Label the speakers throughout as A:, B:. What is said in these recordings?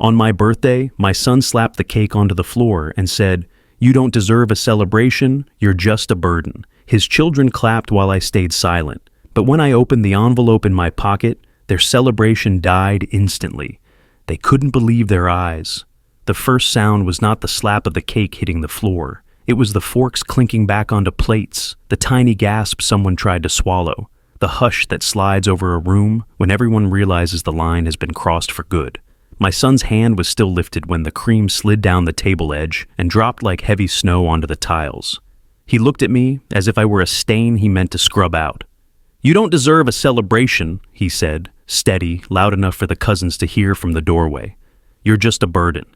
A: On my birthday, my son slapped the cake onto the floor and said, "You don't deserve a celebration, you're just a burden." His children clapped while I stayed silent, but when I opened the envelope in my pocket, their celebration died instantly. They couldn't believe their eyes. The first sound was not the slap of the cake hitting the floor. It was the forks clinking back onto plates, the tiny gasp someone tried to swallow, the hush that slides over a room when everyone realizes the line has been crossed for good. My son's hand was still lifted when the cream slid down the table edge and dropped like heavy snow onto the tiles. He looked at me as if I were a stain he meant to scrub out. "You don't deserve a celebration," he said, steady, loud enough for the cousins to hear from the doorway. "You're just a burden."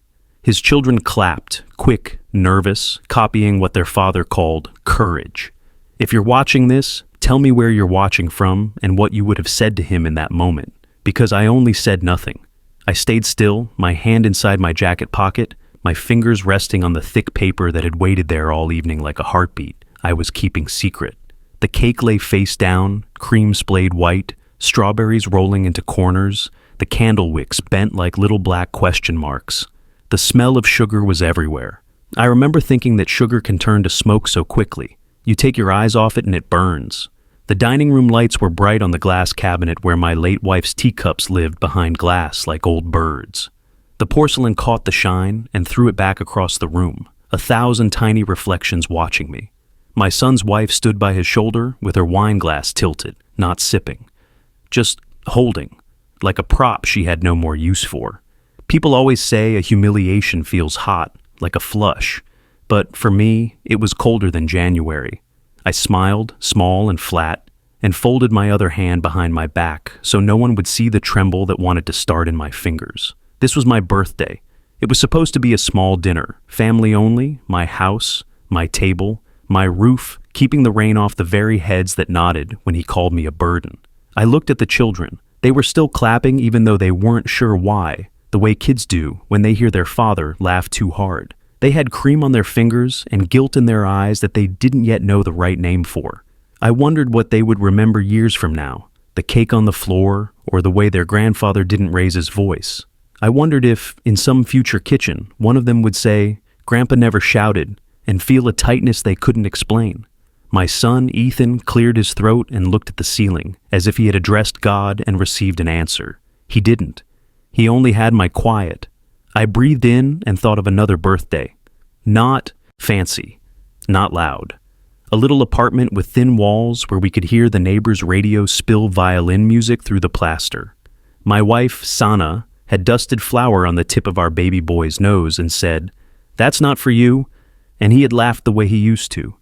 A: His children clapped, quick, nervous, copying what their father called courage. If you're watching this, tell me where you're watching from and what you would have said to him in that moment, because I only said nothing. I stayed still, my hand inside my jacket pocket, my fingers resting on the thick paper that had waited there all evening like a heartbeat I was keeping secret. The cake lay face down, cream splayed white, strawberries rolling into corners, the candle wicks bent like little black question marks. The smell of sugar was everywhere. I remember thinking that sugar can turn to smoke so quickly. You take your eyes off it and it burns. The dining room lights were bright on the glass cabinet where my late wife's teacups lived behind glass like old birds. The porcelain caught the shine and threw it back across the room, 1,000 tiny reflections watching me. My son's wife stood by his shoulder with her wine glass tilted, not sipping, just holding, like a prop she had no more use for. People always say a humiliation feels hot, like a flush, but for me, it was colder than January. I smiled, small and flat, and folded my other hand behind my back so no one would see the tremble that wanted to start in my fingers. This was my birthday. It was supposed to be a small dinner, family only, my house, my table, my roof, keeping the rain off the very heads that nodded when he called me a burden. I looked at the children. They were still clapping even though they weren't sure why, the way kids do when they hear their father laugh too hard. They had cream on their fingers and guilt in their eyes that they didn't yet know the right name for. I wondered what they would remember years from now, the cake on the floor or the way their grandfather didn't raise his voice. I wondered if, in some future kitchen, one of them would say, "Grandpa never shouted," and feel a tightness they couldn't explain. My son, Ethan, cleared his throat and looked at the ceiling, as if he had addressed God and received an answer. He didn't. He only had my quiet. I breathed in and thought of another birthday. Not fancy, not loud. A little apartment with thin walls where we could hear the neighbor's radio spill violin music through the plaster. My wife, Sana, had dusted flour on the tip of our baby boy's nose and said, "That's not for you," and he had laughed the way he used to.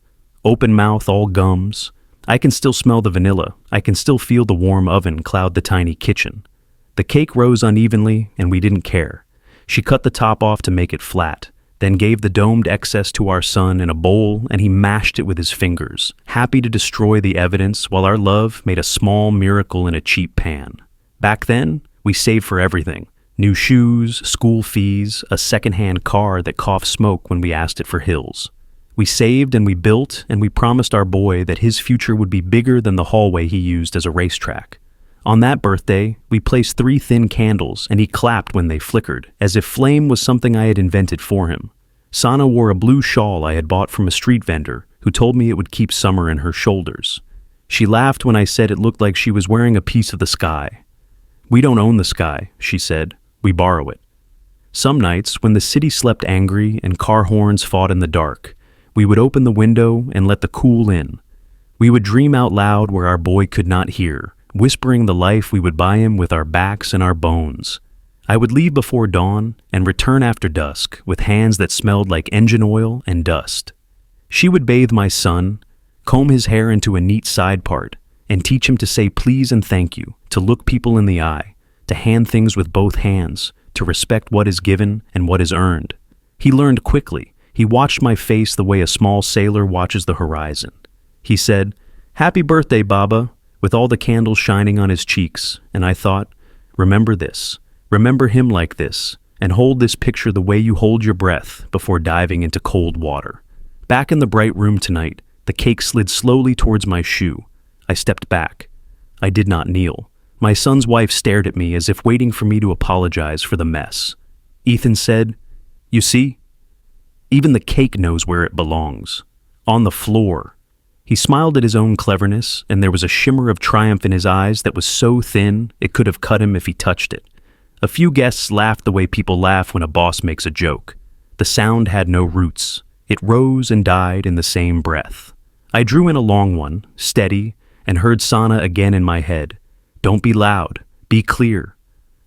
A: Open mouth, all gums. I can still smell the vanilla. I can still feel the warm oven cloud the tiny kitchen. The cake rose unevenly, and we didn't care. She cut the top off to make it flat, then gave the domed excess to our son in a bowl, and he mashed it with his fingers, happy to destroy the evidence while our love made a small miracle in a cheap pan. Back then, we saved for everything. New shoes, school fees, a second-hand car that coughed smoke when we asked it for hills. We saved and we built, and we promised our boy that his future would be bigger than the hallway he used as a racetrack. On that birthday, we placed 3 thin candles, and he clapped when they flickered, as if flame was something I had invented for him. Sana wore a blue shawl I had bought from a street vendor, who told me it would keep summer in her shoulders. She laughed when I said it looked like she was wearing a piece of the sky. "We don't own the sky," she said. "We borrow it." Some nights, when the city slept angry and car horns fought in the dark, we would open the window and let the cool in. We would dream out loud where our boy could not hear, whispering the life we would buy him with our backs and our bones. I would leave before dawn and return after dusk with hands that smelled like engine oil and dust. She would bathe my son, comb his hair into a neat side part, and teach him to say please and thank you, to look people in the eye, to hand things with both hands, to respect what is given and what is earned. He learned quickly. He watched my face the way a small sailor watches the horizon. He said, "Happy birthday, Baba," with all the candles shining on his cheeks, and I thought, remember this. Remember him like this, and hold this picture the way you hold your breath before diving into cold water. Back in the bright room tonight, the cake slid slowly towards my shoe. I stepped back. I did not kneel. My son's wife stared at me as if waiting for me to apologize for the mess. Ethan said, "You see? Even the cake knows where it belongs. On the floor." He smiled at his own cleverness, and there was a shimmer of triumph in his eyes that was so thin it could have cut him if he touched it. A few guests laughed the way people laugh when a boss makes a joke. The sound had no roots. It rose and died in the same breath. I drew in a long one, steady, and heard Sana again in my head. "Don't be loud. Be clear."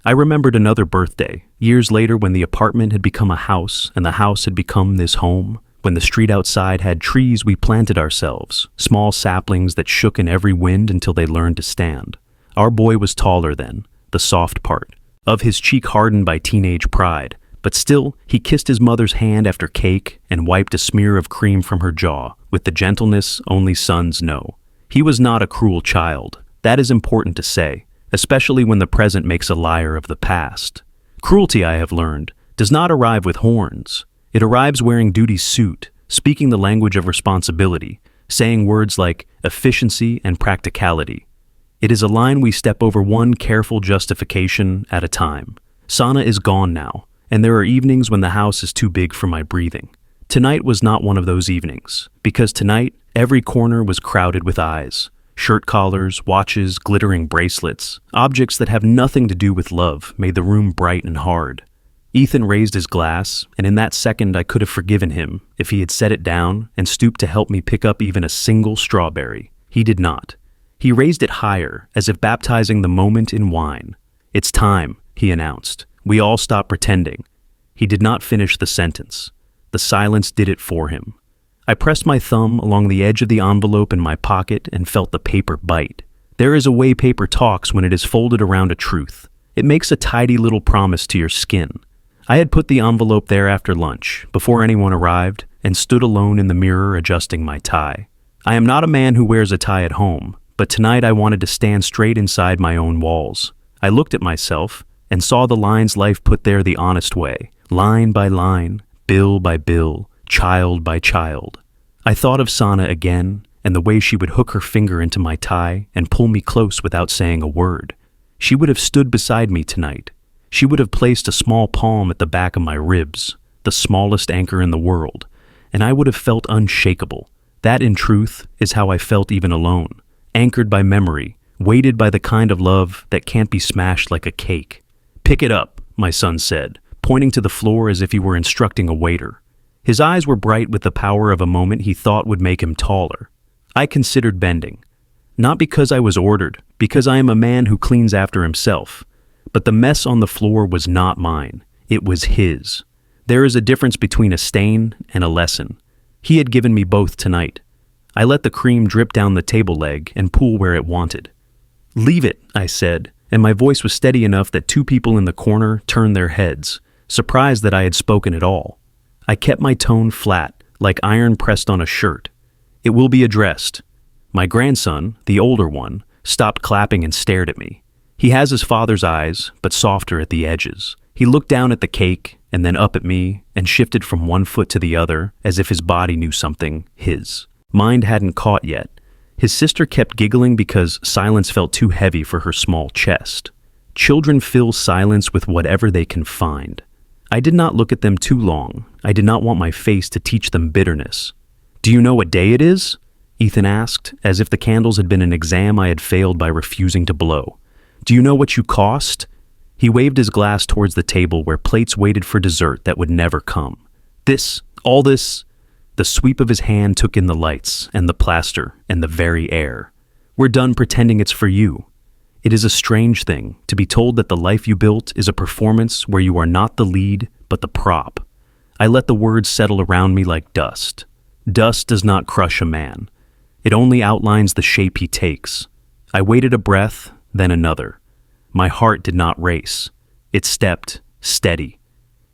A: I remembered another birthday, years later when the apartment had become a house and the house had become this home, when the street outside had trees we planted ourselves, small saplings that shook in every wind until they learned to stand. Our boy was taller then, the soft part, of his cheek hardened by teenage pride, but still he kissed his mother's hand after cake and wiped a smear of cream from her jaw, with the gentleness only sons know. He was not a cruel child. That is important to say, especially when the present makes a liar of the past. Cruelty, I have learned, does not arrive with horns. It arrives wearing duty's suit, speaking the language of responsibility, saying words like efficiency and practicality. It is a line we step over one careful justification at a time. Sana is gone now, and there are evenings when the house is too big for my breathing. Tonight was not one of those evenings, because tonight every corner was crowded with eyes. Shirt collars, watches, glittering bracelets, objects that have nothing to do with love made the room bright and hard. Ethan raised his glass, and in that second I could have forgiven him if he had set it down and stooped to help me pick up even a single strawberry. He did not. He raised it higher, as if baptizing the moment in wine. "It's time," he announced. We all stopped pretending. He did not finish the sentence. The silence did it for him. I pressed my thumb along the edge of the envelope in my pocket and felt the paper bite. There is a way paper talks when it is folded around a truth. It makes a tidy little promise to your skin. I had put the envelope there after lunch, before anyone arrived, and stood alone in the mirror adjusting my tie. I am not a man who wears a tie at home, but tonight I wanted to stand straight inside my own walls. I looked at myself and saw the lines life put there the honest way, line by line, bill by bill, child by child. I thought of Sana again, and the way she would hook her finger into my tie and pull me close without saying a word. She would have stood beside me tonight. She would have placed a small palm at the back of my ribs, the smallest anchor in the world, and I would have felt unshakable. That, in truth, is how I felt even alone, anchored by memory, weighted by the kind of love that can't be smashed like a cake. "Pick it up," my son said, pointing to the floor as if he were instructing a waiter. His eyes were bright with the power of a moment he thought would make him taller. I considered bending. Not because I was ordered, because I am a man who cleans after himself. But the mess on the floor was not mine. It was his. There is a difference between a stain and a lesson. He had given me both tonight. I let the cream drip down the table leg and pool where it wanted. "Leave it," I said, and my voice was steady enough that two people in the corner turned their heads, surprised that I had spoken at all. I kept my tone flat, like iron pressed on a shirt. "It will be addressed." My grandson, the older one, stopped clapping and stared at me. He has his father's eyes, but softer at the edges. He looked down at the cake and then up at me and shifted from one foot to the other as if his body knew something, his. Mine hadn't caught yet. His sister kept giggling because silence felt too heavy for her small chest. Children fill silence with whatever they can find. I did not look at them too long. I did not want my face to teach them bitterness. "Do you know what day it is?" Ethan asked, as if the candles had been an exam I had failed by refusing to blow. "Do you know what you cost?" He waved his glass towards the table where plates waited for dessert that would never come. All this. The sweep of his hand took in the lights and the plaster and the very air. "We're done pretending it's for you." It is a strange thing to be told that the life you built is a performance where you are not the lead, but the prop. I let the words settle around me like dust. Dust does not crush a man. It only outlines the shape he takes. I waited a breath, then another. My heart did not race. It stepped, steady.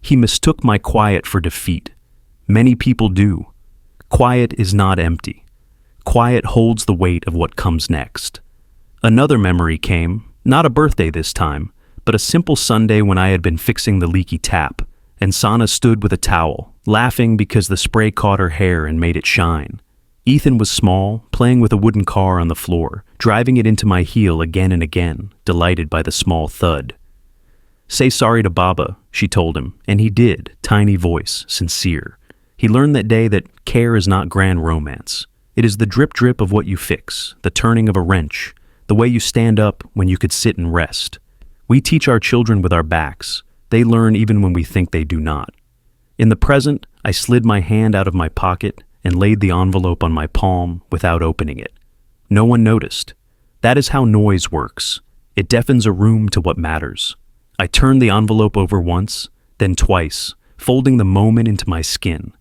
A: He mistook my quiet for defeat. Many people do. Quiet is not empty. Quiet holds the weight of what comes next. Another memory came, not a birthday this time, but a simple Sunday when I had been fixing the leaky tap, and Sana stood with a towel, laughing because the spray caught her hair and made it shine. Ethan was small, playing with a wooden car on the floor, driving it into my heel again and again, delighted by the small thud. Say sorry to Baba, she told him, and he did, tiny voice, sincere. He learned that day that care is not grand romance. It is the drip-drip of what you fix, the turning of a wrench, the way you stand up when you could sit and rest. We teach our children with our backs. They learn even when we think they do not. In the present, I slid my hand out of my pocket and laid the envelope on my palm without opening it. No one noticed. That is how noise works. It deafens a room to what matters. I turned the envelope over once, then twice, folding the moment into my skin.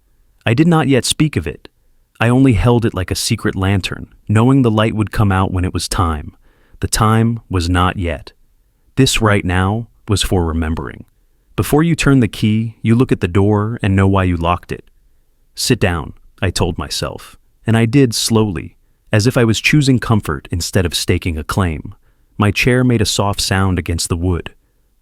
A: I did not yet speak of it. I only held it like a secret lantern, knowing the light would come out when it was time. The time was not yet. This right now was for remembering. Before you turn the key, you look at the door and know why you locked it. Sit down, I told myself, and I did slowly, as if I was choosing comfort instead of staking a claim. My chair made a soft sound against the wood.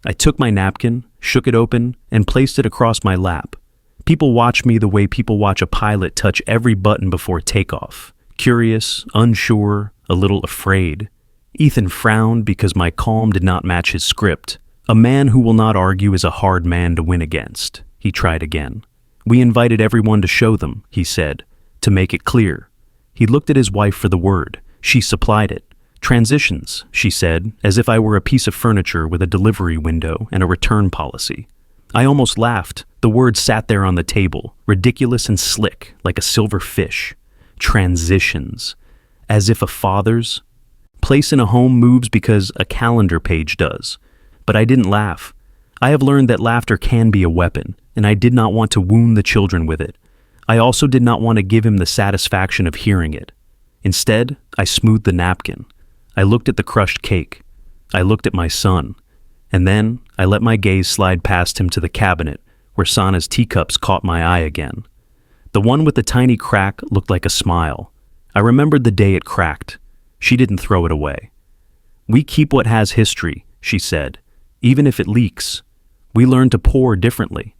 A: I took my napkin, shook it open, and placed it across my lap. People watch me the way people watch a pilot touch every button before takeoff. Curious, unsure, a little afraid. Ethan frowned because my calm did not match his script. A man who will not argue is a hard man to win against. He tried again. We invited everyone to show them, he said, to make it clear. He looked at his wife for the word. She supplied it. Transitions, she said, as if I were a piece of furniture with a delivery window and a return policy. I almost laughed. The word sat there on the table, ridiculous and slick, like a silver fish. Transitions. As if a father's place in a home moves because a calendar page does. But I didn't laugh. I have learned that laughter can be a weapon, and I did not want to wound the children with it. I also did not want to give him the satisfaction of hearing it. Instead, I smoothed the napkin. I looked at the crushed cake. I looked at my son. And then I let my gaze slide past him to the cabinet where Sana's teacups caught my eye again. The one with the tiny crack looked like a smile. I remembered the day it cracked. She didn't throw it away. We keep what has history, she said, even if it leaks. We learn to pour differently.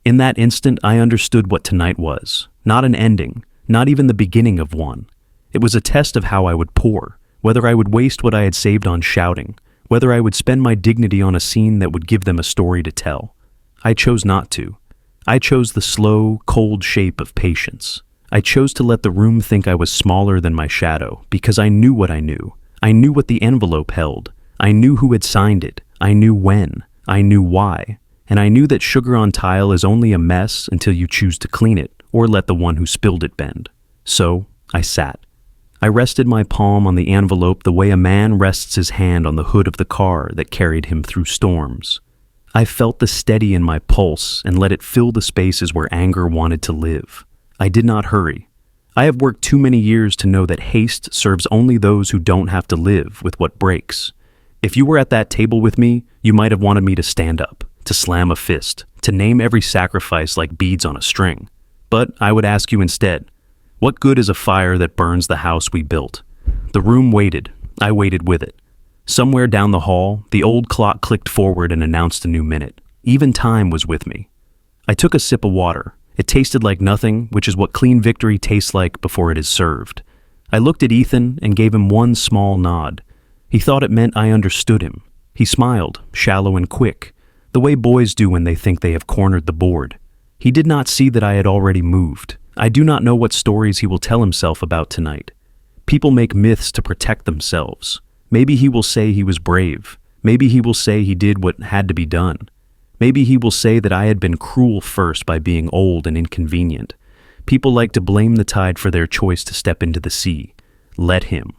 A: In that instant, I understood what tonight was. Not an ending, not even the beginning of one. It was a test of how I would pour. Whether I would waste what I had saved on shouting, whether I would spend my dignity on a scene that would give them a story to tell. I chose not to. I chose the slow, cold shape of patience. I chose to let the room think I was smaller than my shadow, because I knew what I knew. I knew what the envelope held. I knew who had signed it. I knew when. I knew why. And I knew that sugar on tile is only a mess until you choose to clean it, or let the one who spilled it bend. So, I sat. I rested my palm on the envelope the way a man rests his hand on the hood of the car that carried him through storms. I felt the steady in my pulse and let it fill the spaces where anger wanted to live. I did not hurry. I have worked too many years to know that haste serves only those who don't have to live with what breaks. If you were at that table with me, you might have wanted me to stand up, to slam a fist, to name every sacrifice like beads on a string. But I would ask you instead, what good is a fire that burns the house we built? The room waited. I waited with it. Somewhere down the hall, the old clock clicked forward and announced a new minute. Even time was with me. I took a sip of water. It tasted like nothing, which is what clean victory tastes like before it is served. I looked at Ethan and gave him one small nod. He thought it meant I understood him. He smiled, shallow and quick, the way boys do when they think they have cornered the board. He did not see that I had already moved. I do not know what stories he will tell himself about tonight. People make myths to protect themselves. Maybe he will say he was brave. Maybe he will say he did what had to be done. Maybe he will say that I had been cruel first by being old and inconvenient. People like to blame the tide for their choice to step into the sea. Let him.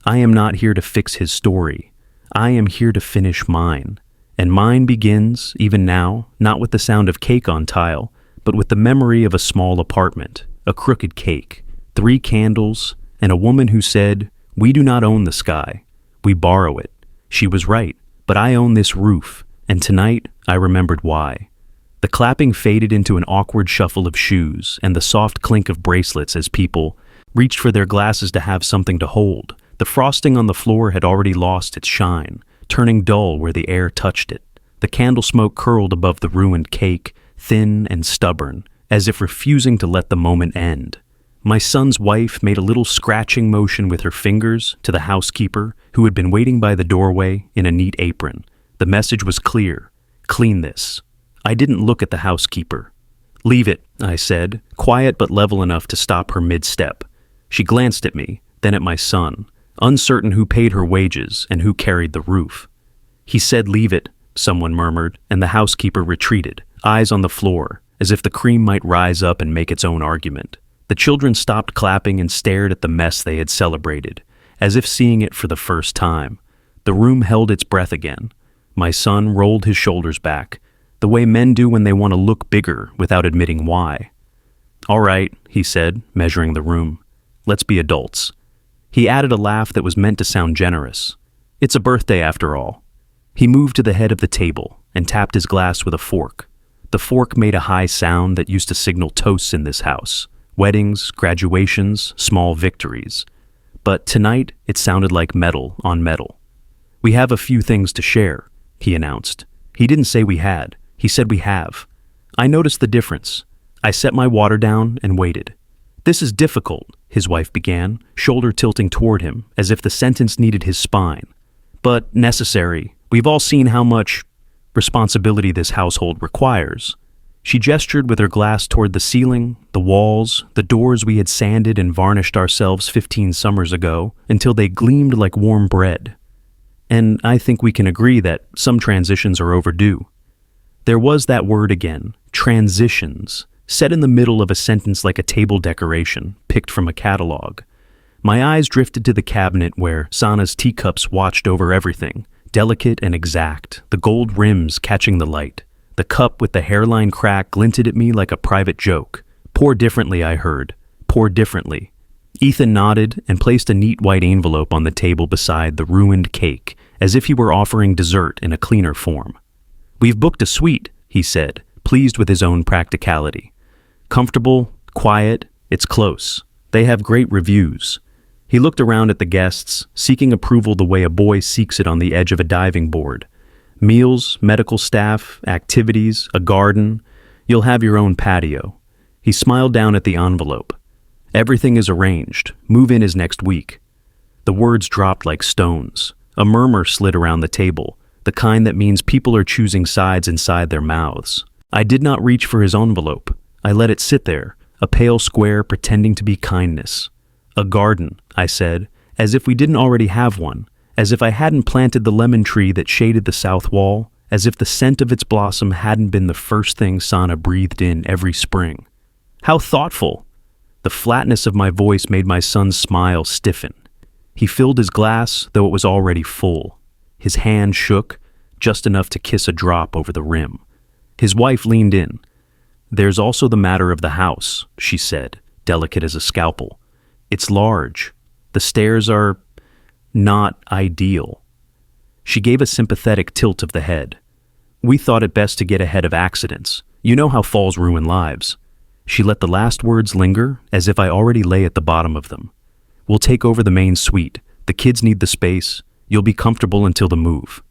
A: I am not here to fix his story. I am here to finish mine. And mine begins, even now, not with the sound of cake on tile, but with the memory of a small apartment, a crooked cake, 3 candles, and a woman who said, "We do not own the sky. We borrow it." She was right, but I own this roof, and tonight I remembered why. The clapping faded into an awkward shuffle of shoes and the soft clink of bracelets as people reached for their glasses to have something to hold. The frosting on the floor had already lost its shine, turning dull where the air touched it. The candle smoke curled above the ruined cake, thin and stubborn, as if refusing to let the moment end. My son's wife made a little scratching motion with her fingers to the housekeeper, who had been waiting by the doorway in a neat apron. The message was clear. Clean this." I didn't look at the housekeeper. "Leave it," I said, quiet but level enough to stop her mid-step. She glanced at me, then at my son, uncertain who paid her wages and who carried the roof. "He said leave it," someone murmured, and the housekeeper retreated, eyes on the floor, as if the cream might rise up and make its own argument. The children stopped clapping and stared at the mess they had celebrated, as if seeing it for the first time. The room held its breath again. My son rolled his shoulders back, the way men do when they want to look bigger without admitting why. "All right," he said, measuring the room. "Let's be adults." He added a laugh that was meant to sound generous. "It's a birthday after all." He moved to the head of the table and tapped his glass with a fork. The fork made a high sound that used to signal toasts in this house. Weddings, graduations, small victories. But tonight, it sounded like metal on metal. "We have a few things to share," he announced. He didn't say we had. He said we have. I noticed the difference. I set my water down and waited. "This is difficult," his wife began, shoulder tilting toward him, as if the sentence needed his spine. "But necessary. We've all seen how much responsibility this household requires." She gestured with her glass toward the ceiling, the walls, the doors we had sanded and varnished ourselves 15 summers ago until they gleamed like warm bread. "And I think we can agree that some transitions are overdue." There was that word again, transitions, set in the middle of a sentence like a table decoration, picked from a catalog. My eyes drifted to the cabinet where Sana's teacups watched over everything, delicate and exact, the gold rims catching the light. The cup with the hairline crack glinted at me like a private joke. "Pour differently," I heard. "Pour differently." Ethan nodded and placed a neat white envelope on the table beside the ruined cake, as if he were offering dessert in a cleaner form. "We've booked a suite," he said, pleased with his own practicality. "Comfortable, quiet, it's close. They have great reviews." He looked around at the guests, seeking approval the way a boy seeks it on the edge of a diving board. "Meals, medical staff, activities, a garden. You'll have your own patio." He smiled down at the envelope. "Everything is arranged. Move-in is next week." The words dropped like stones. A murmur slid around the table, the kind that means people are choosing sides inside their mouths. I did not reach for his envelope. I let it sit there, a pale square pretending to be kindness. "A garden," I said, as if we didn't already have one, as if I hadn't planted the lemon tree that shaded the south wall, as if the scent of its blossom hadn't been the first thing Sana breathed in every spring. "How thoughtful!" The flatness of my voice made my son's smile stiffen. He filled his glass, though it was already full. His hand shook, just enough to kiss a drop over the rim. His wife leaned in. "There's also the matter of the house," she said, delicate as a scalpel. "It's large. The stairs are not ideal." She gave a sympathetic tilt of the head. "We thought it best to get ahead of accidents. You know how falls ruin lives." She let the last words linger, as if I already lay at the bottom of them. "We'll take over the main suite. The kids need the space. You'll be comfortable until the move."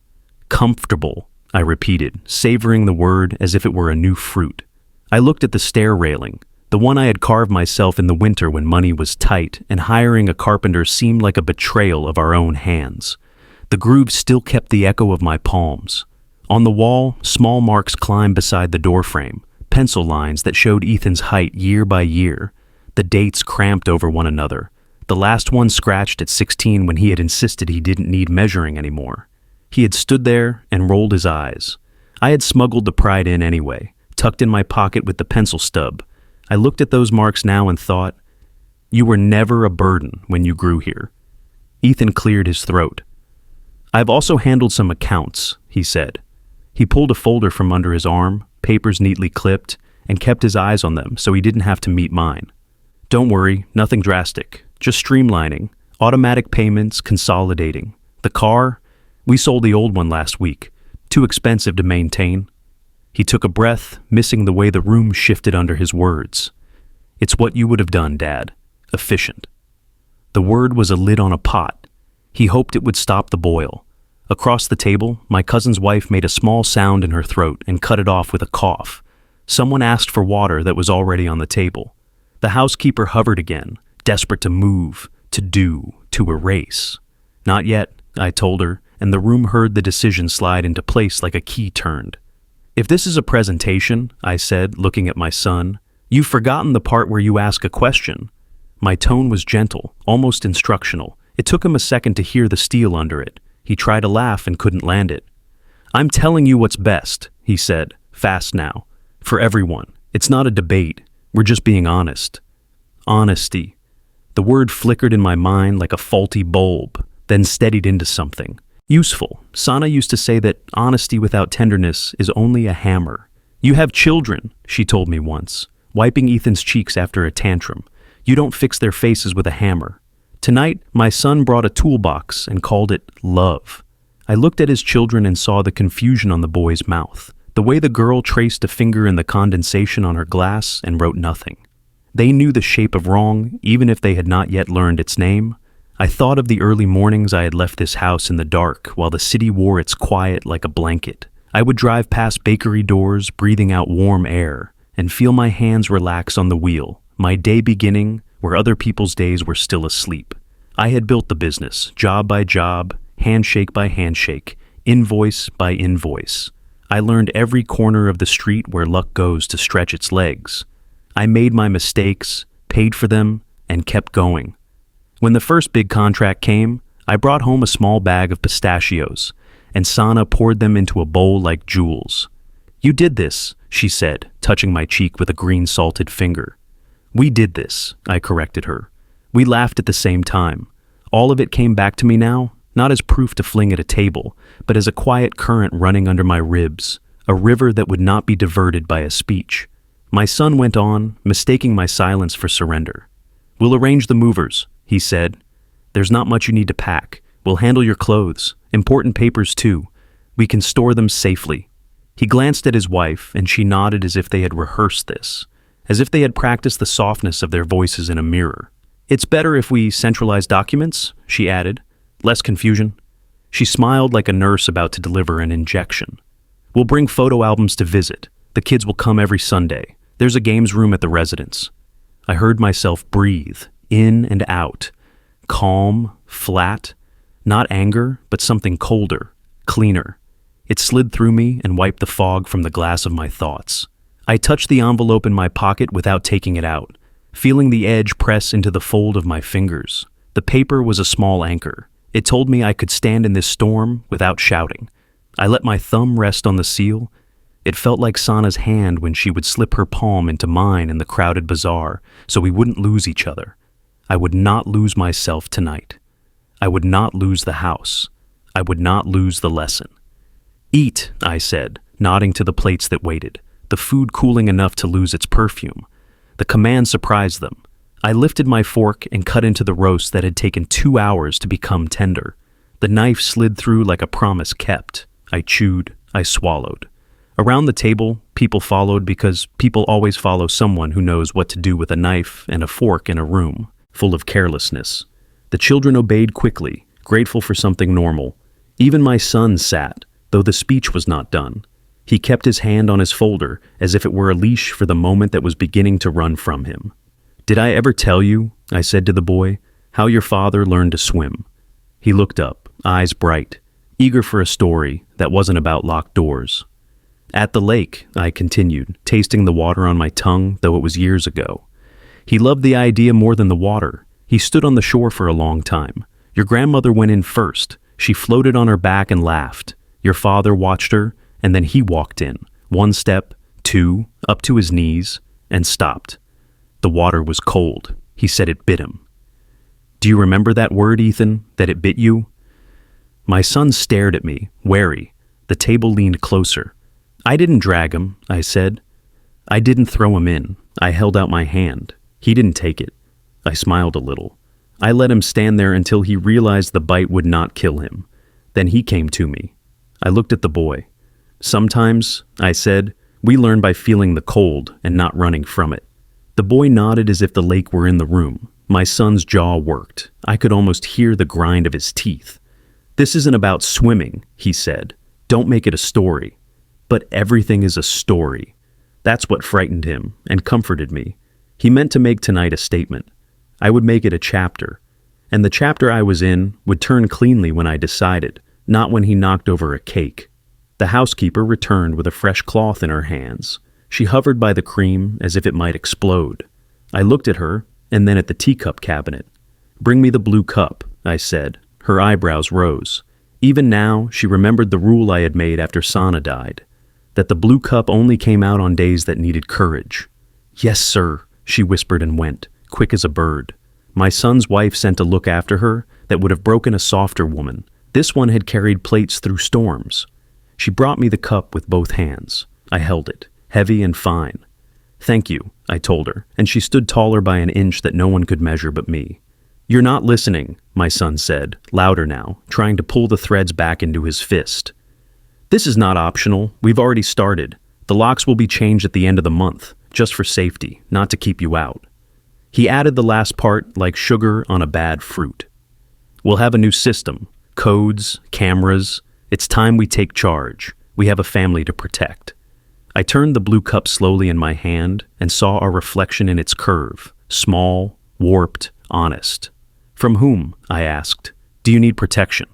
A: "Comfortable," I repeated, savoring the word as if it were a new fruit. I looked at the stair railing, the one I had carved myself in the winter when money was tight and hiring a carpenter seemed like a betrayal of our own hands. The grooves still kept the echo of my palms. On the wall, small marks climbed beside the doorframe, pencil lines that showed Ethan's height year by year. The dates cramped over one another, the last one scratched at 16 when he had insisted he didn't need measuring anymore. He had stood there and rolled his eyes. I had smuggled the pride in anyway, tucked in my pocket with the pencil stub. I looked at those marks now and thought, "You were never a burden when you grew here." Ethan cleared his throat. "I've also handled some accounts," he said. He pulled a folder from under his arm, papers neatly clipped, and kept his eyes on them so he didn't have to meet mine. "Don't worry, nothing drastic. Just streamlining, automatic payments, consolidating. The car? We sold the old one last week. Too expensive to maintain." He took a breath, missing the way the room shifted under his words. "It's what you would have done, Dad. Efficient." The word was a lid on a pot. He hoped it would stop the boil. Across the table, my cousin's wife made a small sound in her throat and cut it off with a cough. Someone asked for water that was already on the table. The housekeeper hovered again, desperate to move, to do, to erase. "Not yet," I told her, and the room heard the decision slide into place like a key turned. If this is a presentation, I said, looking at my son, you've forgotten the part where you ask a question. My tone was gentle, almost instructional. It took him a second to hear the steel under it. He tried to laugh and couldn't land it. I'm telling you what's best, he said, fast now. For everyone. It's not a debate. We're just being honest. Honesty. The word flickered in my mind like a faulty bulb, then steadied into something. Useful. Sana used to say that honesty without tenderness is only a hammer. You have children, she told me once, wiping Ethan's cheeks after a tantrum. You don't fix their faces with a hammer. Tonight, my son brought a toolbox and called it love. I looked at his children and saw the confusion on the boy's mouth, the way the girl traced a finger in the condensation on her glass and wrote nothing. They knew the shape of wrong, even if they had not yet learned its name. I thought of the early mornings I had left this house in the dark while the city wore its quiet like a blanket. I would drive past bakery doors, breathing out warm air, and feel my hands relax on the wheel, my day beginning where other people's days were still asleep. I had built the business, job by job, handshake by handshake, invoice by invoice. I learned every corner of the street where luck goes to stretch its legs. I made my mistakes, paid for them, and kept going. When the first big contract came, I brought home a small bag of pistachios, and Sana poured them into a bowl like jewels. You did this, she said, touching my cheek with a green salted finger. We did this, I corrected her. We laughed at the same time. All of it came back to me now, not as proof to fling at a table, but as a quiet current running under my ribs, a river that would not be diverted by a speech. My son went on, mistaking my silence for surrender. We'll arrange the movers, he said. There's not much you need to pack. We'll handle your clothes, important papers too. We can store them safely. He glanced at his wife, and she nodded as if they had rehearsed this, as if they had practiced the softness of their voices in a mirror. It's better if we centralize documents, she added. Less confusion. She smiled like a nurse about to deliver an injection. We'll bring photo albums to visit. The kids will come every Sunday. There's a games room at the residence. I heard myself breathe, in and out. Calm, flat, not anger, but something colder, cleaner. It slid through me and wiped the fog from the glass of my thoughts. I touched the envelope in my pocket without taking it out, feeling the edge press into the fold of my fingers. The paper was a small anchor. It told me I could stand in this storm without shouting. I let my thumb rest on the seal. It felt like Sana's hand when she would slip her palm into mine in the crowded bazaar so we wouldn't lose each other. I would not lose myself tonight. I would not lose the house. I would not lose the lesson. Eat, I said, nodding to the plates that waited, the food cooling enough to lose its perfume. The command surprised them. I lifted my fork and cut into the roast that had taken 2 hours to become tender. The knife slid through like a promise kept. I chewed, I swallowed. Around the table, people followed because people always follow someone who knows what to do with a knife and a fork in a room full of carelessness. The children obeyed quickly, grateful for something normal. Even my son sat, though the speech was not done. He kept his hand on his folder as if it were a leash for the moment that was beginning to run from him. Did I ever tell you, I said to the boy, how your father learned to swim? He looked up, eyes bright, eager for a story that wasn't about locked doors. At the lake, I continued, tasting the water on my tongue, though it was years ago. He loved the idea more than the water. He stood on the shore for a long time. Your grandmother went in first. She floated on her back and laughed. Your father watched her, and then he walked in. 1 step, 2, up to his knees, and stopped. The water was cold. He said it bit him. Do you remember that word, Ethan, that it bit you? My son stared at me, wary. The table leaned closer. I didn't drag him, I said. I didn't throw him in. I held out my hand. He didn't take it. I smiled a little. I let him stand there until he realized the bite would not kill him. Then he came to me. I looked at the boy. Sometimes, I said, we learn by feeling the cold and not running from it. The boy nodded as if the lake were in the room. My son's jaw worked. I could almost hear the grind of his teeth. This isn't about swimming, he said. Don't make it a story. But everything is a story. That's what frightened him and comforted me. He meant to make tonight a statement. I would make it a chapter. And the chapter I was in would turn cleanly when I decided, not when he knocked over a cake. The housekeeper returned with a fresh cloth in her hands. She hovered by the cream as if it might explode. I looked at her and then at the teacup cabinet. "Bring me the blue cup," I said. Her eyebrows rose. Even now, she remembered the rule I had made after Sana died, that the blue cup only came out on days that needed courage. "Yes, sir," she whispered and went, quick as a bird. My son's wife sent a look after her that would have broken a softer woman. This one had carried plates through storms. She brought me the cup with both hands. I held it, heavy and fine. "Thank you," I told her, and she stood taller by an inch that no one could measure but me. "You're not listening," my son said, louder now, trying to pull the threads back into his fist. "This is not optional. We've already started. The locks will be changed at the end of the month, just for safety, not to keep you out." He added the last part like sugar on a bad fruit. "We'll have a new system, codes, cameras. It's time we take charge. We have a family to protect." I turned the blue cup slowly in my hand and saw our reflection in its curve, small, warped, honest. "From whom?" I asked. "Do you need protection?"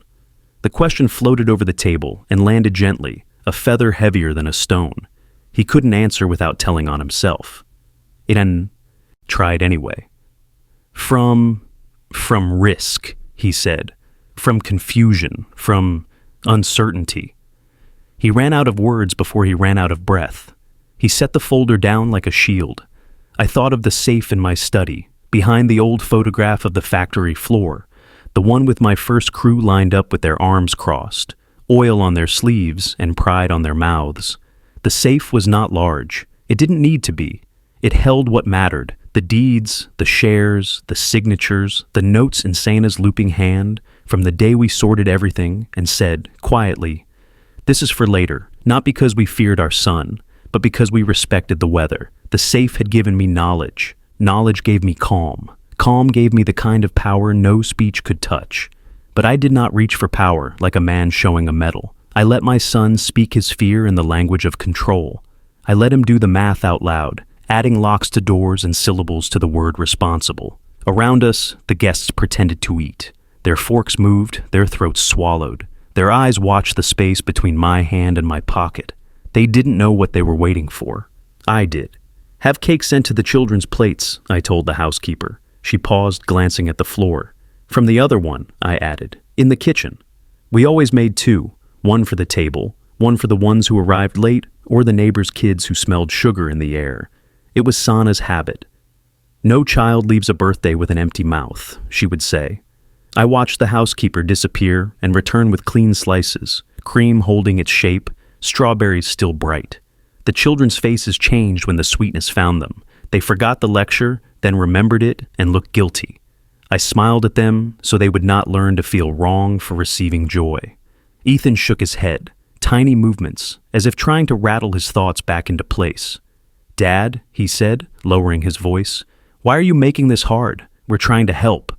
A: The question floated over the table and landed gently, a feather heavier than a stone. He couldn't answer without telling on himself. It tried anyway. From risk," he said. "From confusion, from uncertainty." He ran out of words before he ran out of breath. He set the folder down like a shield. I thought of the safe in my study, behind the old photograph of the factory floor, the one with my first crew lined up with their arms crossed, oil on their sleeves and pride on their mouths. The safe was not large. It didn't need to be. It held what mattered, the deeds, the shares, the signatures, the notes in Sana's looping hand, from the day we sorted everything and said, quietly, "This is for later, not because we feared our son, but because we respected the weather. The safe had given me knowledge. Knowledge gave me calm. Calm gave me the kind of power no speech could touch. But I did not reach for power like a man showing a medal. I let my son speak his fear in the language of control. I let him do the math out loud, adding locks to doors and syllables to the word responsible. Around us, the guests pretended to eat. Their forks moved, their throats swallowed. Their eyes watched the space between my hand and my pocket. They didn't know what they were waiting for. I did. "Have cake sent to the children's plates," I told the housekeeper. She paused, glancing at the floor. "From the other one," I added, "in the kitchen." We always made two, one for the table, one for the ones who arrived late, or the neighbors' kids who smelled sugar in the air. It was Sana's habit. "No child leaves a birthday with an empty mouth," she would say. I watched the housekeeper disappear and return with clean slices, cream holding its shape, strawberries still bright. The children's faces changed when the sweetness found them. They forgot the lecture, then remembered it and looked guilty. I smiled at them so they would not learn to feel wrong for receiving joy. Ethan shook his head, tiny movements, as if trying to rattle his thoughts back into place. "Dad," he said, lowering his voice, "why are you making this hard? We're trying to help."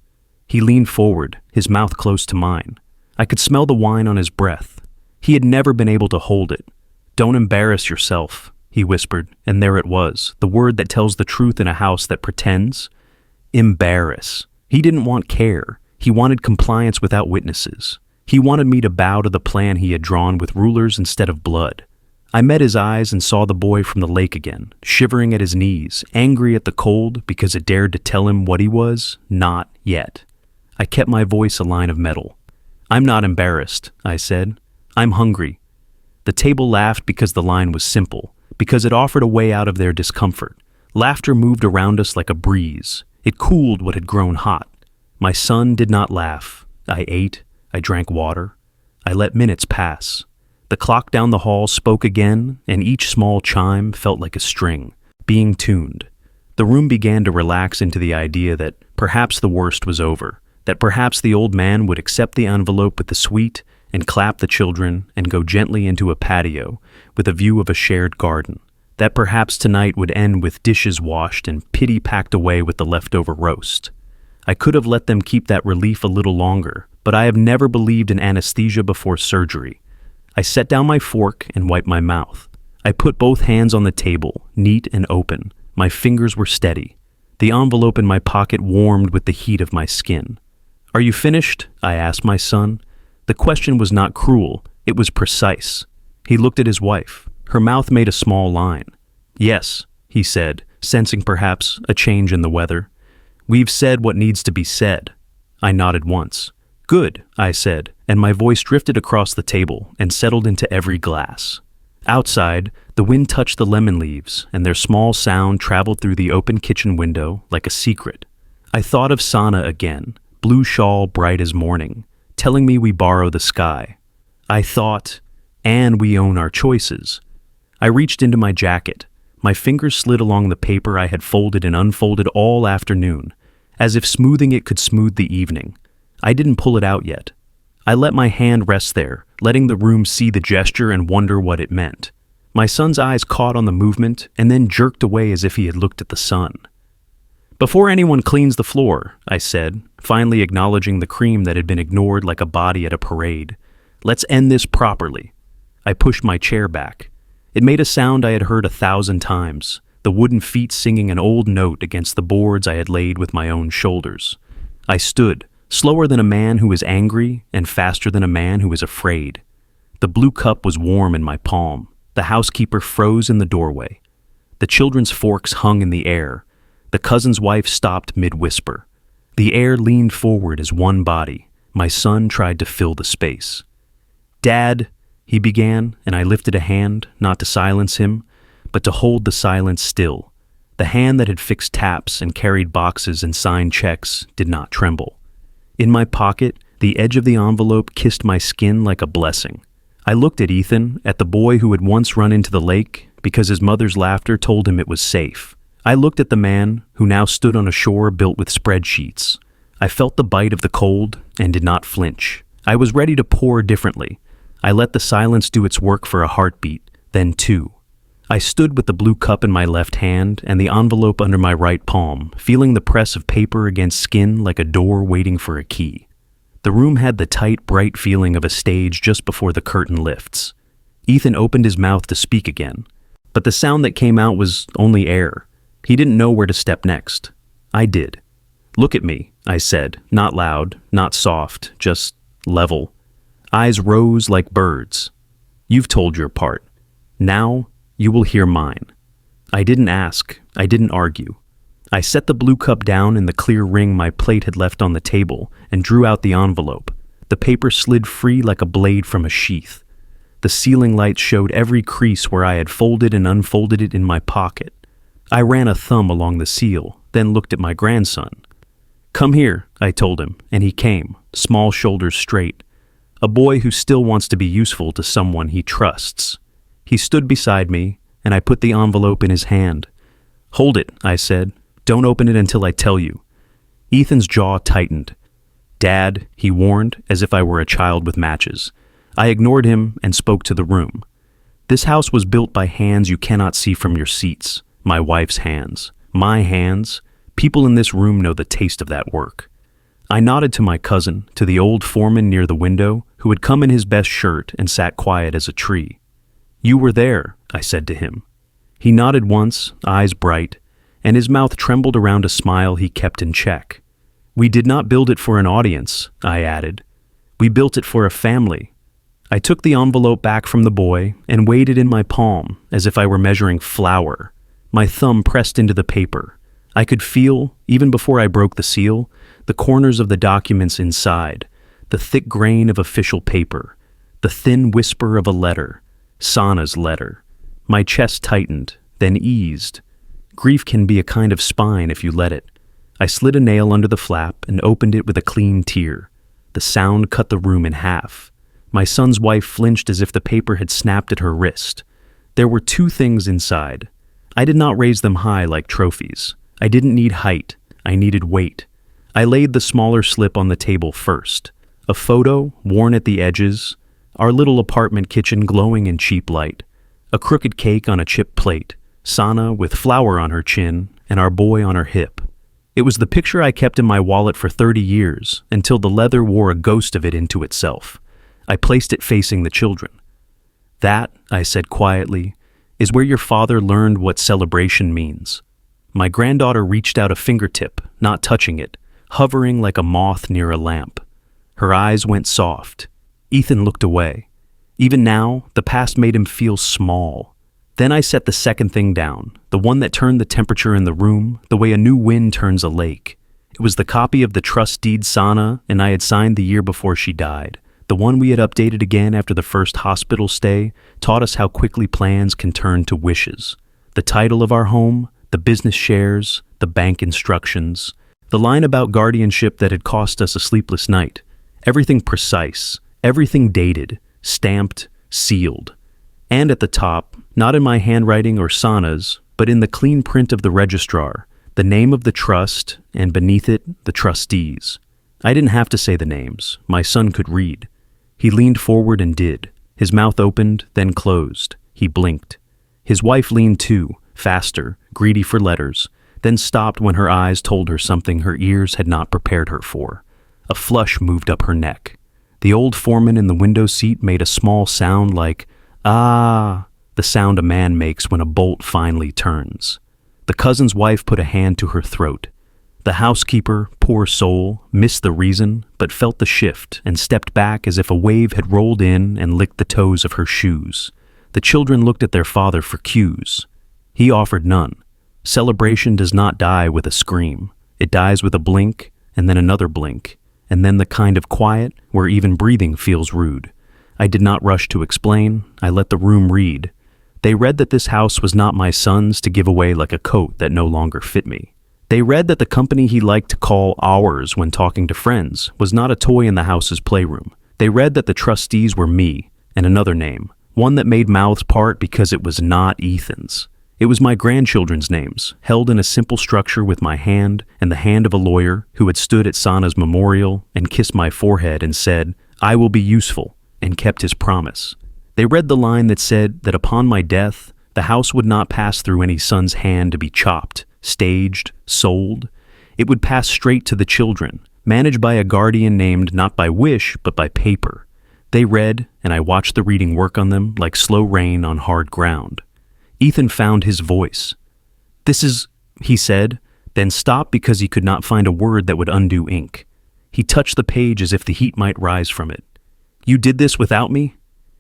A: He leaned forward, his mouth close to mine. I could smell the wine on his breath. He had never been able to hold it. "Don't embarrass yourself," he whispered, and there it was, the word that tells the truth in a house that pretends. Embarrass. He didn't want care. He wanted compliance without witnesses. He wanted me to bow to the plan he had drawn with rulers instead of blood. I met his eyes and saw the boy from the lake again, shivering at his knees, angry at the cold because it dared to tell him what he was, not yet. I kept my voice a line of metal. "I'm not embarrassed," I said. "I'm hungry." The table laughed because the line was simple, because it offered a way out of their discomfort. Laughter moved around us like a breeze. It cooled what had grown hot. My son did not laugh. I ate. I drank water. I let minutes pass. The clock down the hall spoke again, and each small chime felt like a string, being tuned. The room began to relax into the idea that perhaps the worst was over, that perhaps the old man would accept the envelope with the sweet and clap the children and go gently into a patio with a view of a shared garden, that perhaps tonight would end with dishes washed and pity packed away with the leftover roast. I could have let them keep that relief a little longer, but I have never believed in anesthesia before surgery. I set down my fork and wiped my mouth. I put both hands on the table, neat and open. My fingers were steady. The envelope in my pocket warmed with the heat of my skin. "Are you finished?" I asked my son. The question was not cruel, it was precise. He looked at his wife. Her mouth made a small line. "Yes," he said, sensing perhaps a change in the weather. "We've said what needs to be said." I nodded once. "Good," I said, and my voice drifted across the table and settled into every glass. Outside, the wind touched the lemon leaves, and their small sound traveled through the open kitchen window like a secret. I thought of Sana again, blue shawl bright as morning, telling me we borrow the sky. I thought, and we own our choices. I reached into my jacket. My fingers slid along the paper I had folded and unfolded all afternoon, as if smoothing it could smooth the evening. I didn't pull it out yet. I let my hand rest there, letting the room see the gesture and wonder what it meant. My son's eyes caught on the movement and then jerked away as if he had looked at the sun. "Before anyone cleans the floor," I said, finally acknowledging the cream that had been ignored like a body at a parade, "let's end this properly." I pushed my chair back. It made a sound I had heard 1,000 times, the wooden feet singing an old note against the boards I had laid with my own shoulders. I stood, slower than a man who is angry and faster than a man who is afraid. The blue cup was warm in my palm. The housekeeper froze in the doorway. The children's forks hung in the air. The cousin's wife stopped mid-whisper. The air leaned forward as one body. My son tried to fill the space. "Dad," he began, and I lifted a hand, not to silence him, but to hold the silence still. The hand that had fixed taps and carried boxes and signed checks did not tremble. In my pocket, the edge of the envelope kissed my skin like a blessing. I looked at Ethan, at the boy who had once run into the lake because his mother's laughter told him it was safe. I looked at the man who now stood on a shore built with spreadsheets. I felt the bite of the cold and did not flinch. I was ready to pour differently. I let the silence do its work for a heartbeat, then two. I stood with the blue cup in my left hand and the envelope under my right palm, feeling the press of paper against skin like a door waiting for a key. The room had the tight, bright feeling of a stage just before the curtain lifts. Ethan opened his mouth to speak again, but the sound that came out was only air. He didn't know where to step next. I did. "Look at me," I said, not loud, not soft, just level. Eyes rose like birds. "You've told your part. Now, you will hear mine." I didn't ask. I didn't argue. I set the blue cup down in the clear ring my plate had left on the table and drew out the envelope. The paper slid free like a blade from a sheath. The ceiling lights showed every crease where I had folded and unfolded it in my pocket. I ran a thumb along the seal, then looked at my grandson. "Come here," I told him, and he came, small shoulders straight. A boy who still wants to be useful to someone he trusts. He stood beside me, and I put the envelope in his hand. "Hold it," I said. "Don't open it until I tell you." Ethan's jaw tightened. "Dad," he warned, as if I were a child with matches. I ignored him and spoke to the room. "This house was built by hands you cannot see from your seats. My wife's hands. My hands. People in this room know the taste of that work." I nodded to my cousin, to the old foreman near the window, who had come in his best shirt and sat quiet as a tree. "You were there," I said to him. He nodded once, eyes bright, and his mouth trembled around a smile he kept in check. "We did not build it for an audience," I added. "We built it for a family." I took the envelope back from the boy and weighed it in my palm as if I were measuring flour. My thumb pressed into the paper. I could feel, even before I broke the seal, the corners of the documents inside, the thick grain of official paper, the thin whisper of a letter, Sana's letter. My chest tightened, then eased. Grief can be a kind of spine if you let it. I slid a nail under the flap and opened it with a clean tear. The sound cut the room in half. My son's wife flinched as if the paper had snapped at her wrist. There were two things inside. I did not raise them high like trophies. I didn't need height. I needed weight. I laid the smaller slip on the table first. A photo, worn at the edges, our little apartment kitchen glowing in cheap light, a crooked cake on a chipped plate, Sana with flour on her chin, and our boy on her hip. It was the picture I kept in my wallet for 30 years, until the leather wore a ghost of it into itself. I placed it facing the children. "That," I said quietly, "is where your father learned what celebration means." My granddaughter reached out a fingertip, not touching it, hovering like a moth near a lamp. Her eyes went soft. Ethan looked away. Even now, the past made him feel small. Then I set the second thing down, the one that turned the temperature in the room, the way a new wind turns a lake. It was the copy of the trust deed Sana and I had signed the year before she died. The one we had updated again after the first hospital stay taught us how quickly plans can turn to wishes. The title of our home, the business shares, the bank instructions, the line about guardianship that had cost us a sleepless night. Everything precise, everything dated, stamped, sealed. And at the top, not in my handwriting or Sana's, but in the clean print of the registrar, the name of the trust, and beneath it, the trustees. I didn't have to say the names. My son could read. He leaned forward and did. His mouth opened, then closed. He blinked. His wife leaned too, faster, greedy for letters, then stopped when her eyes told her something her ears had not prepared her for. A flush moved up her neck. The old foreman in the window seat made a small sound like, "Ah," the sound a man makes when a bolt finally turns. The cousin's wife put a hand to her throat. The housekeeper, poor soul, missed the reason, but felt the shift and stepped back as if a wave had rolled in and licked the toes of her shoes. The children looked at their father for cues. He offered none. Celebration does not die with a scream. It dies with a blink, and then another blink, and then the kind of quiet where even breathing feels rude. I did not rush to explain. I let the room read. They read that this house was not my son's to give away like a coat that no longer fit me. They read that the company he liked to call ours when talking to friends was not a toy in the house's playroom. They read that the trustees were me, and another name, one that made mouths part because it was not Ethan's. It was my grandchildren's names, held in a simple structure with my hand and the hand of a lawyer who had stood at Sana's memorial and kissed my forehead and said, "I will be useful," and kept his promise. They read the line that said that upon my death, the house would not pass through any son's hand to be chopped, staged, sold. It would pass straight to the children, managed by a guardian named not by wish, but by paper. They read, and I watched the reading work on them like slow rain on hard ground. Ethan found his voice. "This is," he said, then stopped because he could not find a word that would undo ink. He touched the page as if the heat might rise from it. "You did this without me?"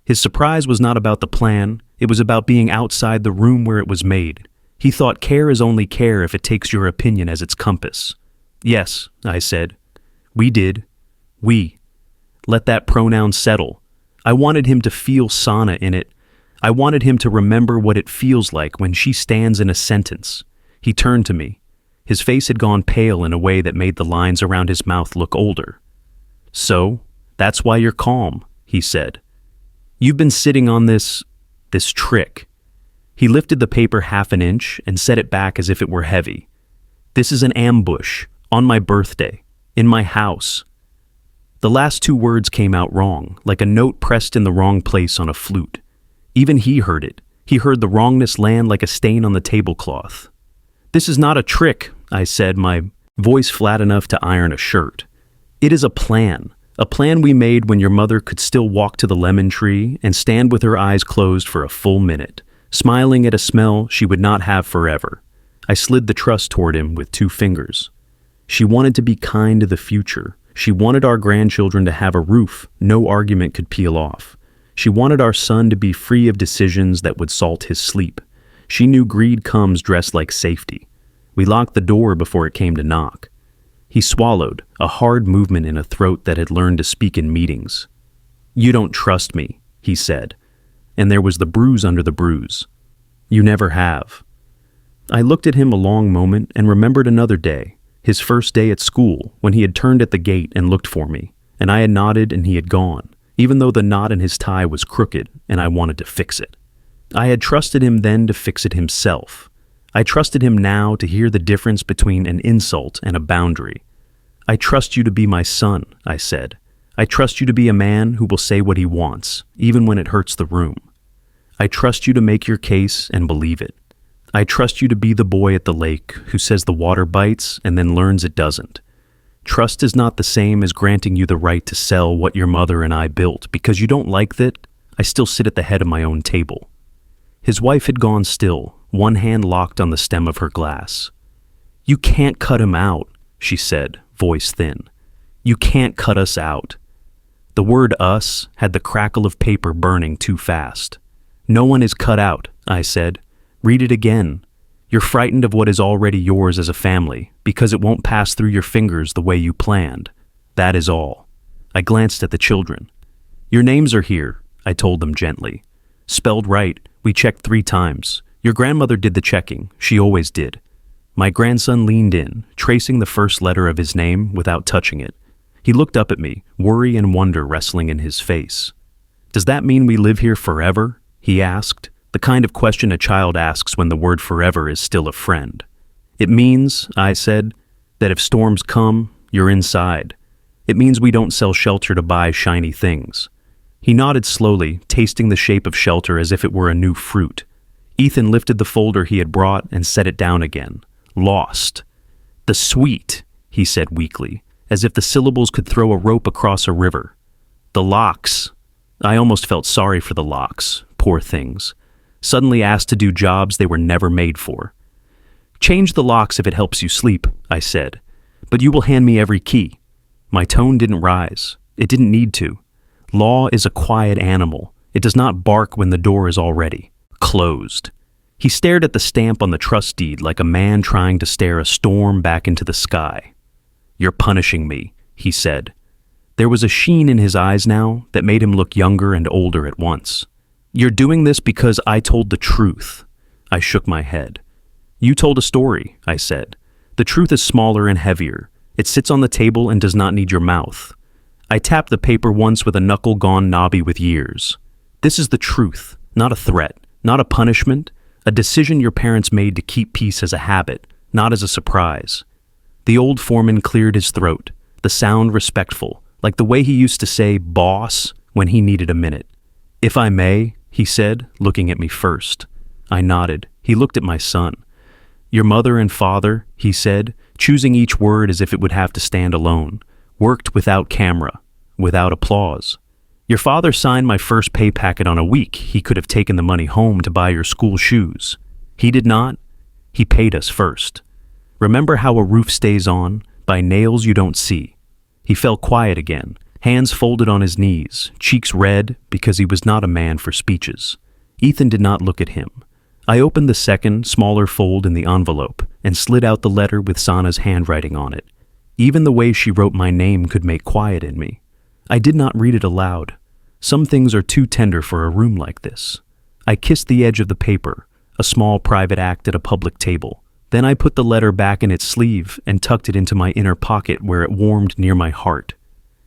A: His surprise was not about the plan, it was about being outside the room where it was made. He thought care is only care if it takes your opinion as its compass. "Yes," I said. "We did. We." Let that pronoun settle. I wanted him to feel Sana in it. I wanted him to remember what it feels like when she stands in a sentence. He turned to me. His face had gone pale in a way that made the lines around his mouth look older. "So, that's why you're calm," he said. "You've been sitting on this trick." He lifted the paper half an inch and set it back as if it were heavy. "This is an ambush, on my birthday, in my house." The last two words came out wrong, like a note pressed in the wrong place on a flute. Even he heard it. He heard the wrongness land like a stain on the tablecloth. "This is not a trick," I said, my voice flat enough to iron a shirt. "It is a plan we made when your mother could still walk to the lemon tree and stand with her eyes closed for a full minute, smiling at a smell she would not have forever." I slid the trust toward him with 2 fingers. She wanted to be kind to the future. She wanted our grandchildren to have a roof no argument could peel off. She wanted our son to be free of decisions that would salt his sleep. She knew greed comes dressed like safety. We locked the door before it came to knock. He swallowed, a hard movement in a throat that had learned to speak in meetings. "You don't trust me," he said, and there was the bruise under the bruise. "You never have." I looked at him a long moment and remembered another day, his first day at school, when he had turned at the gate and looked for me, and I had nodded and he had gone, even though the knot in his tie was crooked and I wanted to fix it. I had trusted him then to fix it himself. I trusted him now to hear the difference between an insult and a boundary. "I trust you to be my son," I said. "I trust you to be a man who will say what he wants, even when it hurts the room. I trust you to make your case and believe it. I trust you to be the boy at the lake who says the water bites and then learns it doesn't. Trust is not the same as granting you the right to sell what your mother and I built because you don't like that. I still sit at the head of my own table." His wife had gone still, one hand locked on the stem of her glass. "You can't cut him out," she said, voice thin. "You can't cut us out." The word us had the crackle of paper burning too fast. No one is cut out, I said. Read it again. You're frightened of what is already yours as a family because it won't pass through your fingers the way you planned. That is all. I glanced at the children. Your names are here, I told them gently. Spelled right, we checked 3 times. Your grandmother did the checking, she always did. My grandson leaned in, tracing the first letter of his name without touching it. He looked up at me, worry and wonder wrestling in his face. Does that mean we live here forever? He asked, the kind of question a child asks when the word forever is still a friend. It means, I said, that if storms come, you're inside. It means we don't sell shelter to buy shiny things. He nodded slowly, tasting the shape of shelter as if it were a new fruit. Ethan lifted the folder he had brought and set it down again. Lost. The sweet, he said weakly, as if the syllables could throw a rope across a river. The locks. I almost felt sorry for the locks, poor things, suddenly asked to do jobs they were never made for. Change the locks if it helps you sleep, I said, but you will hand me every key. My tone didn't rise. It didn't need to. Law is a quiet animal. It does not bark when the door is already closed. He stared at the stamp on the trust deed like a man trying to stare a storm back into the sky. You're punishing me, he said. There was a sheen in his eyes now that made him look younger and older at once. You're doing this because I told the truth. I shook my head. You told a story, I said. The truth is smaller and heavier. It sits on the table and does not need your mouth. I tapped the paper once with a knuckle gone knobby with years. This is the truth, not a threat, not a punishment, a decision your parents made to keep peace as a habit, not as a surprise. The old foreman cleared his throat, the sound respectful, like the way he used to say boss when he needed a minute. If I may, he said, looking at me first. I nodded. He looked at my son. Your mother and father, he said, choosing each word as if it would have to stand alone, worked without camera, without applause. Your father signed my first pay packet on a week. He could have taken the money home to buy your school shoes. He did not. He paid us first. Remember how a roof stays on? By nails you don't see. He fell quiet again, hands folded on his knees, cheeks red because he was not a man for speeches. Ethan did not look at him. I opened the second, smaller fold in the envelope and slid out the letter with Sana's handwriting on it. Even the way she wrote my name could make quiet in me. I did not read it aloud. Some things are too tender for a room like this. I kissed the edge of the paper, a small private act at a public table. Then I put the letter back in its sleeve and tucked it into my inner pocket where it warmed near my heart.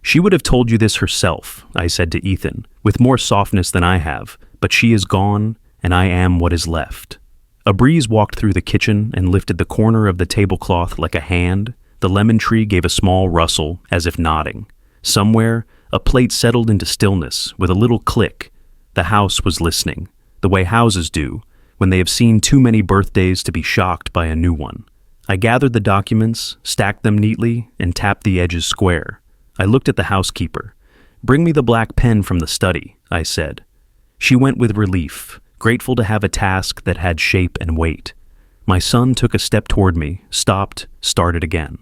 A: She would have told you this herself, I said to Ethan, with more softness than I have, but she is gone, and I am what is left. A breeze walked through the kitchen and lifted the corner of the tablecloth like a hand. The lemon tree gave a small rustle, as if nodding. Somewhere, a plate settled into stillness with a little click. The house was listening, the way houses do, when they have seen too many birthdays to be shocked by a new one. I gathered the documents, stacked them neatly, and tapped the edges square. I looked at the housekeeper. Bring me the black pen from the study, I said. She went with relief, grateful to have a task that had shape and weight. My son took a step toward me, stopped, started again.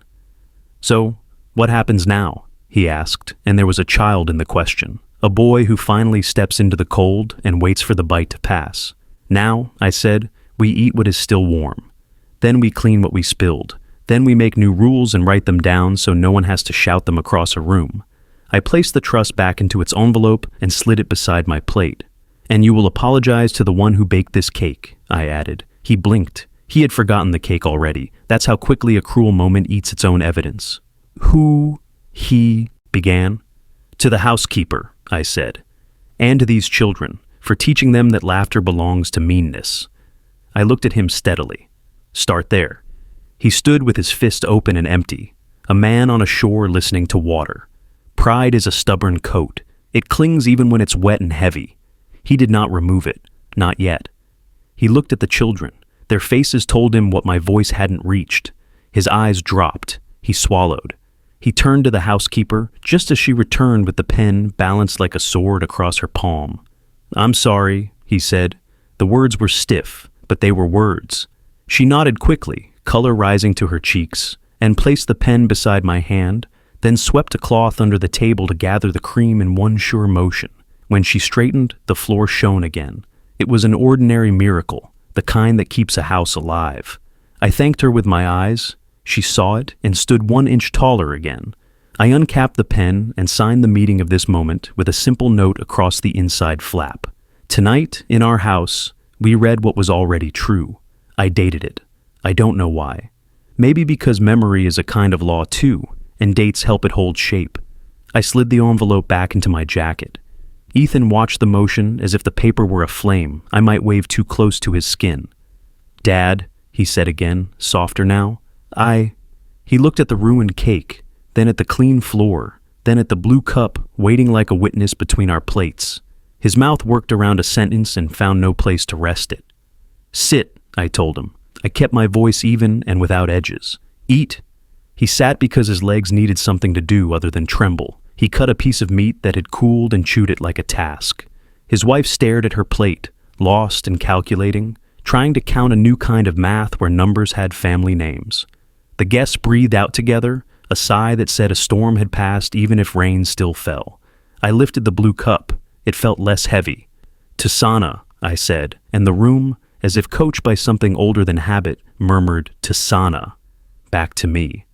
A: So, what happens now? He asked, and there was a child in the question, a boy who finally steps into the cold and waits for the bite to pass. Now, I said, we eat what is still warm. Then we clean what we spilled. Then we make new rules and write them down so no one has to shout them across a room. I placed the trust back into its envelope and slid it beside my plate. And you will apologize to the one who baked this cake, I added. He blinked. He had forgotten the cake already. That's how quickly a cruel moment eats its own evidence. Who, he began. To the housekeeper, I said. And to these children, for teaching them that laughter belongs to meanness. I looked at him steadily. Start there. He stood with his fist open and empty, a man on a shore listening to water. Pride is a stubborn coat. It clings even when it's wet and heavy. He did not remove it, not yet. He looked at the children. Their faces told him what my voice hadn't reached. His eyes dropped. He swallowed. He turned to the housekeeper just as she returned with the pen balanced like a sword across her palm. I'm sorry, he said. The words were stiff, but they were words. She nodded quickly, color rising to her cheeks, and placed the pen beside my hand, then swept a cloth under the table to gather the cream in one sure motion. When she straightened, the floor shone again. It was an ordinary miracle, the kind that keeps a house alive. I thanked her with my eyes. She saw it and stood 1 inch taller again. I uncapped the pen and signed the meeting of this moment with a simple note across the inside flap. Tonight, in our house, we read what was already true. I dated it. I don't know why. Maybe because memory is a kind of law too, and dates help it hold shape. I slid the envelope back into my jacket. Ethan watched the motion as if the paper were a flame I might wave too close to his skin. "Dad," he said again, softer now. He looked at the ruined cake, then at the clean floor, then at the blue cup waiting like a witness between our plates. His mouth worked around a sentence and found no place to rest it. "Sit," I told him. I kept my voice even and without edges. "Eat." He sat because his legs needed something to do other than tremble. He cut a piece of meat that had cooled and chewed it like a task. His wife stared at her plate, lost and calculating, trying to count a new kind of math where numbers had family names. The guests breathed out together, a sigh that said a storm had passed even if rain still fell. I lifted the blue cup. It felt less heavy. "Tisana," I said, and the room, as if coached by something older than habit, murmured "Tisana" back to me.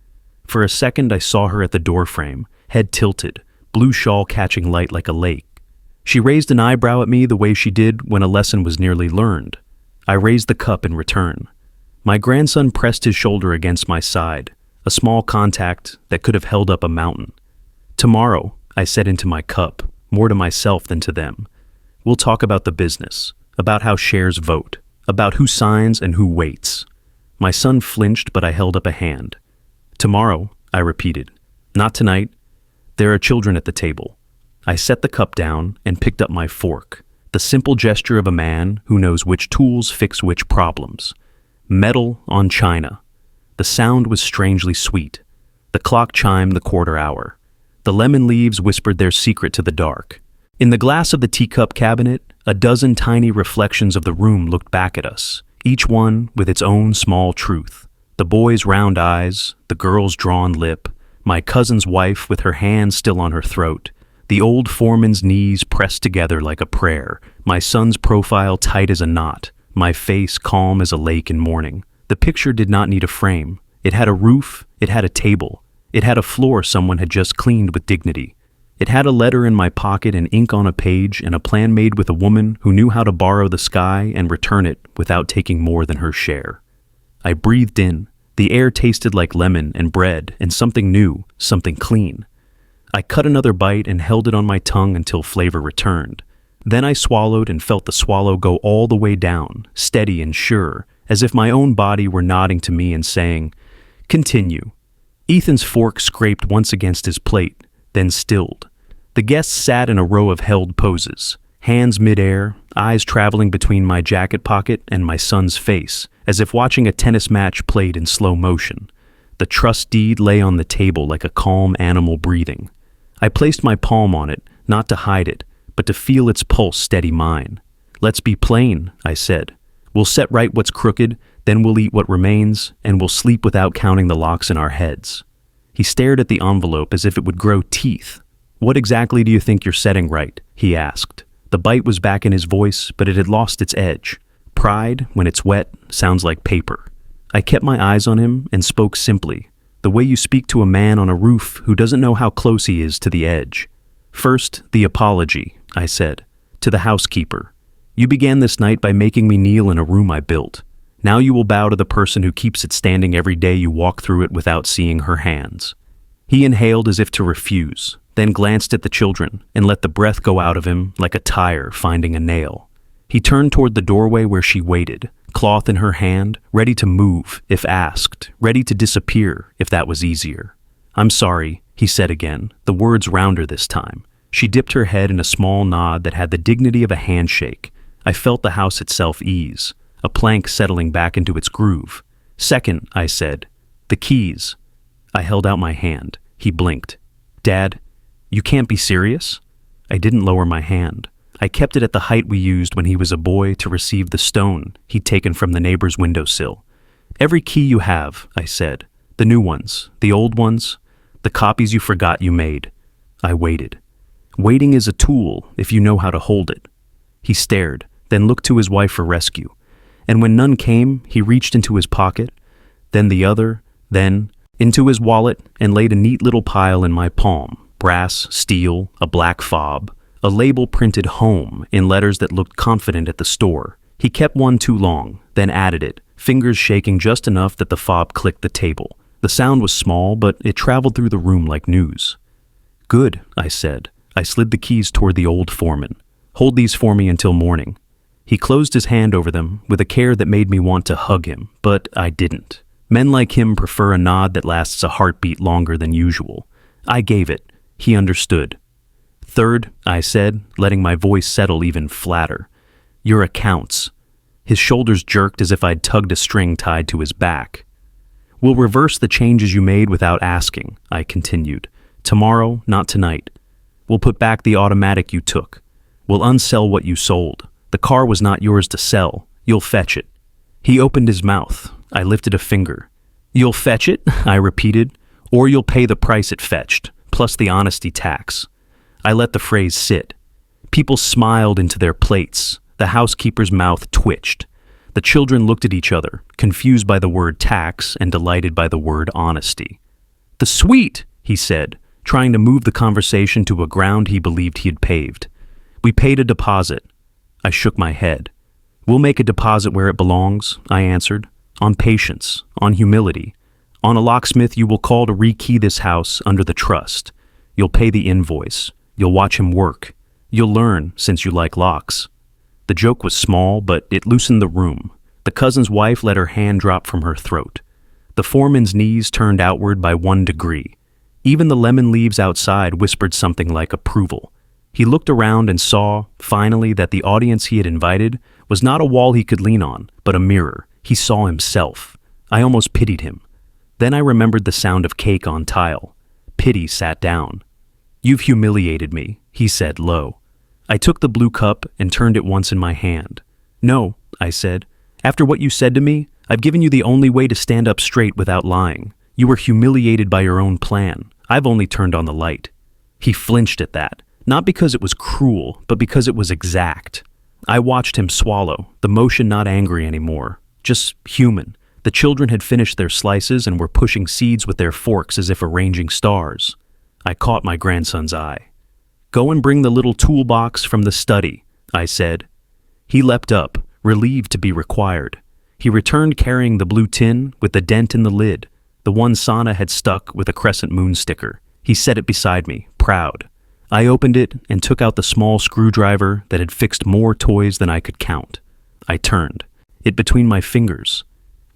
A: For a second I saw her at the doorframe, head tilted, blue shawl catching light like a lake. She raised an eyebrow at me the way she did when a lesson was nearly learned. I raised the cup in return. My grandson pressed his shoulder against my side, a small contact that could have held up a mountain. "Tomorrow," I said into my cup, more to myself than to them, "we'll talk about the business, about how shares vote, about who signs and who waits." My son flinched, but I held up a hand. "Tomorrow," I repeated. "Not tonight. There are children at the table." I set the cup down and picked up my fork, the simple gesture of a man who knows which tools fix which problems. Metal on china. The sound was strangely sweet. The clock chimed the quarter hour. The lemon leaves whispered their secret to the dark. In the glass of the teacup cabinet, a dozen tiny reflections of the room looked back at us, each one with its own small truth. The boy's round eyes, the girl's drawn lip, my cousin's wife with her hand still on her throat, the old foreman's knees pressed together like a prayer, my son's profile tight as a knot, my face calm as a lake in morning. The picture did not need a frame. It had a roof, it had a table, it had a floor someone had just cleaned with dignity. It had a letter in my pocket and ink on a page and a plan made with a woman who knew how to borrow the sky and return it without taking more than her share. I breathed in. The air tasted like lemon and bread and something new, something clean. I cut another bite and held it on my tongue until flavor returned. Then I swallowed and felt the swallow go all the way down, steady and sure, as if my own body were nodding to me and saying, "Continue." Ethan's fork scraped once against his plate, then stilled. The guests sat in a row of held poses, hands midair, eyes traveling between my jacket pocket and my son's face, as if watching a tennis match played in slow motion. The trust deed lay on the table like a calm animal breathing. I placed my palm on it, not to hide it, but to feel its pulse steady mine. "Let's be plain," I said. "We'll set right what's crooked, then we'll eat what remains, and we'll sleep without counting the locks in our heads." He stared at the envelope as if it would grow teeth. "What exactly do you think you're setting right?" he asked. The bite was back in his voice, but it had lost its edge. Pride, when it's wet, sounds like paper. I kept my eyes on him and spoke simply, the way you speak to a man on a roof who doesn't know how close he is to the edge. "First, the apology," I said, "to the housekeeper. You began this night by making me kneel in a room I built. Now you will bow to the person who keeps it standing every day you walk through it without seeing her hands." He inhaled as if to refuse, then glanced at the children and let the breath go out of him like a tire finding a nail. He turned toward the doorway where she waited, cloth in her hand, ready to move if asked, ready to disappear if that was easier. "I'm sorry," he said again, the words rounder this time. She dipped her head in a small nod that had the dignity of a handshake. I felt the house itself ease, a plank settling back into its groove. "Second," I said, "the keys." I held out my hand. He blinked. "Dad, you can't be serious?" I didn't lower my hand. I kept it at the height we used when he was a boy to receive the stone he'd taken from the neighbor's windowsill. "Every key you have," I said. "The new ones, the old ones, The copies you forgot you made. I waited. Waiting is a tool if you know how to hold it. He stared, then looked to his wife for rescue. And when none came, he reached into his pocket, then the other, then into his wallet, and laid a neat little pile in my palm. Brass, steel, a black fob, a label printed home in letters that looked confident at the store. He kept one too long, then added it, fingers shaking just enough that the fob clicked the table. The sound was small, but it traveled through the room like news. Good, I said. I slid the keys toward the old foreman. Hold these for me until morning. He closed his hand over them with a care that made me want to hug him, but I didn't. Men like him prefer a nod that lasts a heartbeat longer than usual. I gave it. He understood. Third, I said, letting my voice settle even flatter. Your accounts. His shoulders jerked as if I'd tugged a string tied to his back. We'll reverse the changes you made without asking, I continued. Tomorrow, not tonight. We'll put back the automatic you took. We'll unsell what you sold. The car was not yours to sell. You'll fetch it. He opened his mouth. I lifted a finger. You'll fetch it, I repeated, or you'll pay the price it fetched, plus the honesty tax. I let the phrase sit. People smiled into their plates. The housekeeper's mouth twitched. The children looked at each other, confused by the word tax and delighted by the word honesty. The suite, he said, trying to move the conversation to a ground he believed he had paved. We paid a deposit. I shook my head. We'll make a deposit where it belongs, I answered. On patience, on humility. On a locksmith you will call to rekey this house under the trust. You'll pay the invoice. You'll watch him work. You'll learn, since you like locks. The joke was small, but it loosened the room. The cousin's wife let her hand drop from her throat. The foreman's knees turned outward by 1 degree. Even the lemon leaves outside whispered something like approval. He looked around and saw, finally, that the audience he had invited was not a wall he could lean on, but a mirror. He saw himself. I almost pitied him. Then I remembered the sound of cake on tile. Pity sat down. You've humiliated me, he said low. I took the blue cup and turned it once in my hand. No, I said. After what you said to me, I've given you the only way to stand up straight without lying. You were humiliated by your own plan. I've only turned on the light. He flinched at that. Not because it was cruel, but because it was exact. I watched him swallow, the motion not angry anymore, just human. The children had finished their slices and were pushing seeds with their forks as if arranging stars. I caught my grandson's eye. Go and bring the little toolbox from the study, I said. He leapt up, relieved to be required. He returned carrying the blue tin with the dent in the lid, the one Sana had stuck with a crescent moon sticker. He set it beside me, proud. I opened it and took out the small screwdriver that had fixed more toys than I could count. I turned, it between my fingers.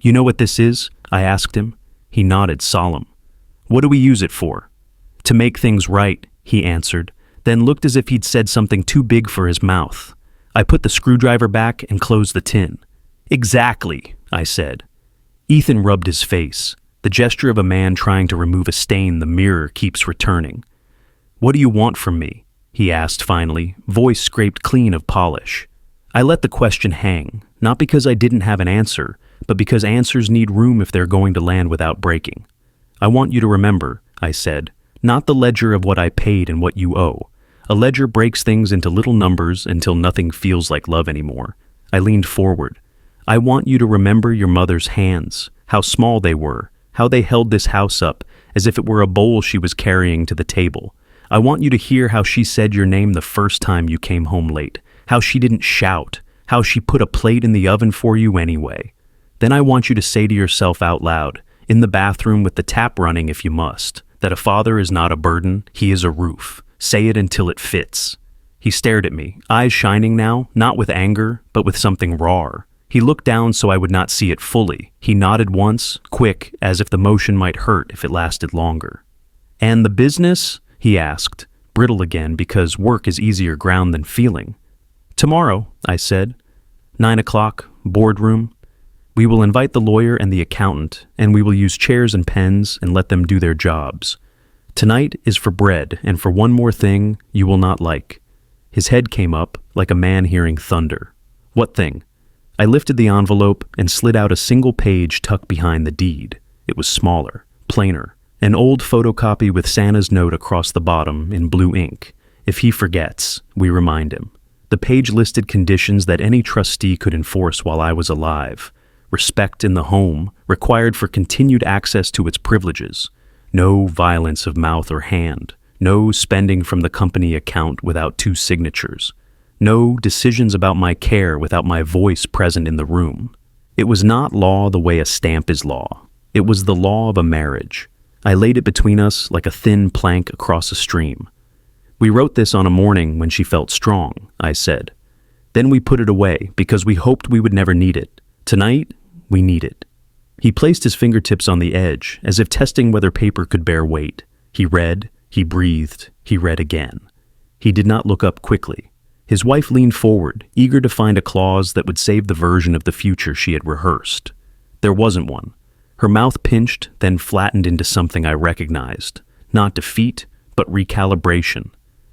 A: You know what this is? I asked him. He nodded, solemn. What do we use it for? To make things right, he answered, then looked as if he'd said something too big for his mouth. I put the screwdriver back and closed the tin. Exactly, I said. Ethan rubbed his face, the gesture of a man trying to remove a stain the mirror keeps returning. What do you want from me? He asked finally, voice scraped clean of polish. I let the question hang, not because I didn't have an answer, but because answers need room if they're going to land without breaking. I want you to remember, I said, not the ledger of what I paid and what you owe. A ledger breaks things into little numbers until nothing feels like love anymore. I leaned forward. I want you to remember your mother's hands, how small they were, how they held this house up as if it were a bowl she was carrying to the table. I want you to hear how she said your name the first time you came home late, how she didn't shout, how she put a plate in the oven for you anyway. Then I want you to say to yourself out loud, in the bathroom with the tap running if you must, that a father is not a burden, he is a roof. Say it until it fits. He stared at me, eyes shining now, not with anger, but with something raw. He looked down so I would not see it fully. He nodded once, quick, as if the motion might hurt if it lasted longer. And the business? He asked, brittle again because work is easier ground than feeling. Tomorrow, I said. 9 o'clock, boardroom. We will invite the lawyer and the accountant, and we will use chairs and pens and let them do their jobs. Tonight is for bread and for one more thing you will not like. His head came up like a man hearing thunder. What thing? I lifted the envelope and slid out a single page tucked behind the deed. It was smaller, plainer, An old photocopy with Santa's note across the bottom in blue ink. If he forgets, we remind him. The page listed conditions that any trustee could enforce while I was alive. Respect in the home, required for continued access to its privileges. No violence of mouth or hand. No spending from the company account without 2 signatures. No decisions about my care without my voice present in the room. It was not law the way a stamp is law. It was the law of a marriage. I laid it between us like a thin plank across a stream. We wrote this on a morning when she felt strong, I said. Then we put it away because we hoped we would never need it. Tonight, we need it. He placed his fingertips on the edge, as if testing whether paper could bear weight. He read, he breathed, he read again. He did not look up quickly. His wife leaned forward, eager to find a clause that would save the version of the future she had rehearsed. There wasn't one. Her mouth pinched, then flattened into something I recognized. Not defeat, but recalibration.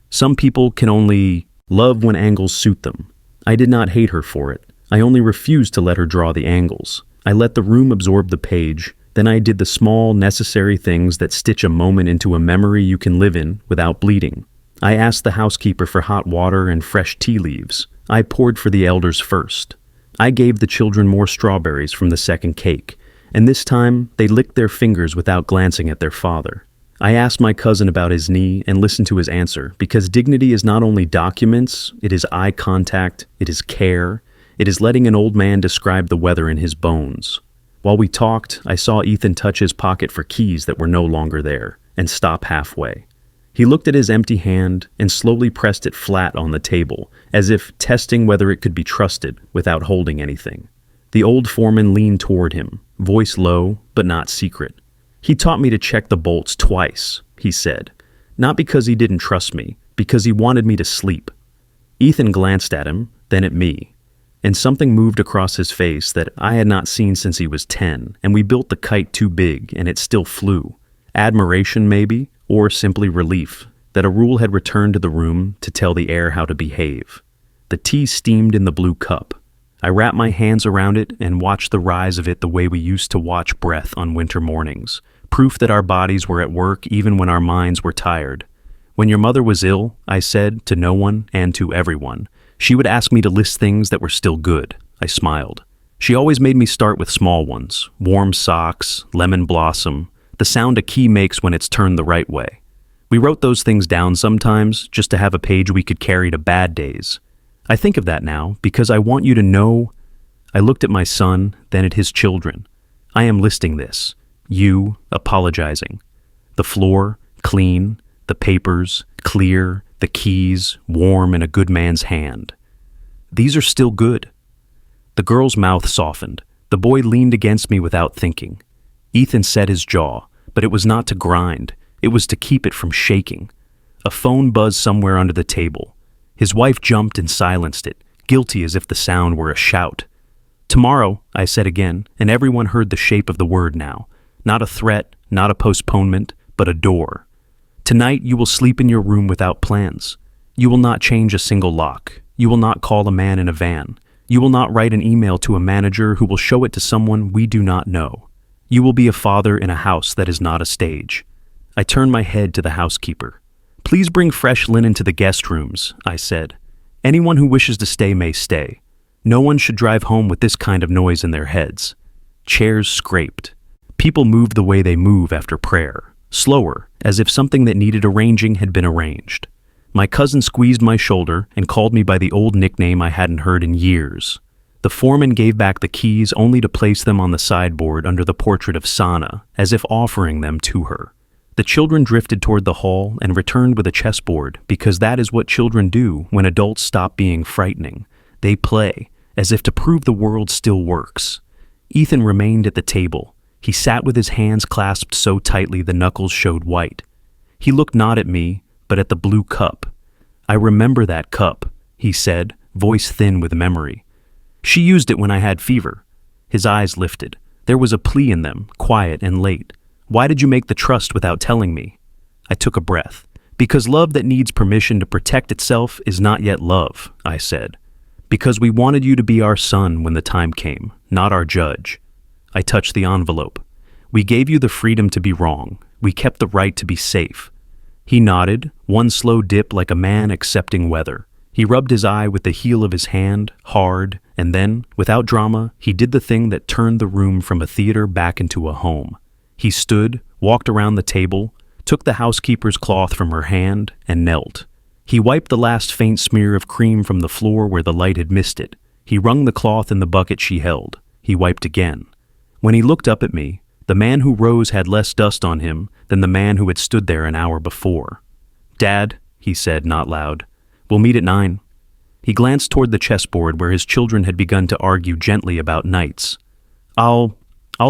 A: Some people can only love when angles suit them. I did not hate her for it. I only refused to let her draw the angles. I let the room absorb the page, then I did the small, necessary things that stitch a moment into a memory you can live in without bleeding. I asked the housekeeper for hot water and fresh tea leaves. I poured for the elders first. I gave the children more strawberries from the second cake, and this time they licked their fingers without glancing at their father. I asked my cousin about his knee and listened to his answer, because dignity is not only documents, it is eye contact, it is care, it is letting an old man describe the weather in his bones. While we talked, I saw Ethan touch his pocket for keys that were no longer there, and stop halfway. He looked at his empty hand and slowly pressed it flat on the table, as if testing whether it could be trusted without holding anything. The old foreman leaned toward him, voice low, but not secret. He taught me to check the bolts twice, he said. Not because he didn't trust me, because he wanted me to sleep. Ethan glanced at him, then at me, and something moved across his face that I had not seen since he was 10, and we built the kite too big, and it still flew. Admiration, maybe, or simply relief, that a rule had returned to the room to tell the air how to behave. The tea steamed in the blue cup. I wrapped my hands around it and watched the rise of it the way we used to watch breath on winter mornings, proof that our bodies were at work even when our minds were tired. When your mother was ill, I said, to no one and to everyone, she would ask me to list things that were still good. I smiled. She always made me start with small ones, warm socks, lemon blossom, the sound a key makes when it's turned the right way. We wrote those things down sometimes just to have a page we could carry to bad days. I think of that now because I want you to know. I looked at my son, then at his children. I am listing this. You, apologizing. The floor, clean. The papers, clear. The keys, warm in a good man's hand. These are still good. The girl's mouth softened. The boy leaned against me without thinking. Ethan set his jaw, but it was not to grind. It was to keep it from shaking. A phone buzzed somewhere under the table. His wife jumped and silenced it, guilty as if the sound were a shout. Tomorrow, I said again, and everyone heard the shape of the word now. Not a threat, not a postponement, but a door. Tonight you will sleep in your room without plans. You will not change a single lock. You will not call a man in a van. You will not write an email to a manager who will show it to someone we do not know. You will be a father in a house that is not a stage. I turned my head to the housekeeper. Please bring fresh linen to the guest rooms, I said. Anyone who wishes to stay may stay. No one should drive home with this kind of noise in their heads. Chairs scraped. People moved the way they move after prayer, slower, as if something that needed arranging had been arranged. My cousin squeezed my shoulder and called me by the old nickname I hadn't heard in years. The foreman gave back the keys only to place them on the sideboard under the portrait of Sana, as if offering them to her. The children drifted toward the hall and returned with a chessboard because that is what children do when adults stop being frightening. They play, as if to prove the world still works. Ethan remained at the table. He sat with his hands clasped so tightly the knuckles showed white. He looked not at me, but at the blue cup. I remember that cup, he said, voice thin with memory. She used it when I had fever. His eyes lifted. There was a plea in them, quiet and late. Why did you make the trust without telling me? I took a breath. Because love that needs permission to protect itself is not yet love, I said. Because we wanted you to be our son when the time came, not our judge. I touched the envelope. We gave you the freedom to be wrong. We kept the right to be safe. He nodded, one slow dip like a man accepting weather. He rubbed his eye with the heel of his hand, hard, and then, without drama, he did the thing that turned the room from a theater back into a home. He stood, walked around the table, took the housekeeper's cloth from her hand, and knelt. He wiped the last faint smear of cream from the floor where the light had missed it. He wrung the cloth in the bucket she held. He wiped again. When he looked up at me, the man who rose had less dust on him than the man who had stood there an hour before. "Dad," he said, not loud, "we'll meet at 9. He glanced toward the chessboard where his children had begun to argue gently about knights. I'll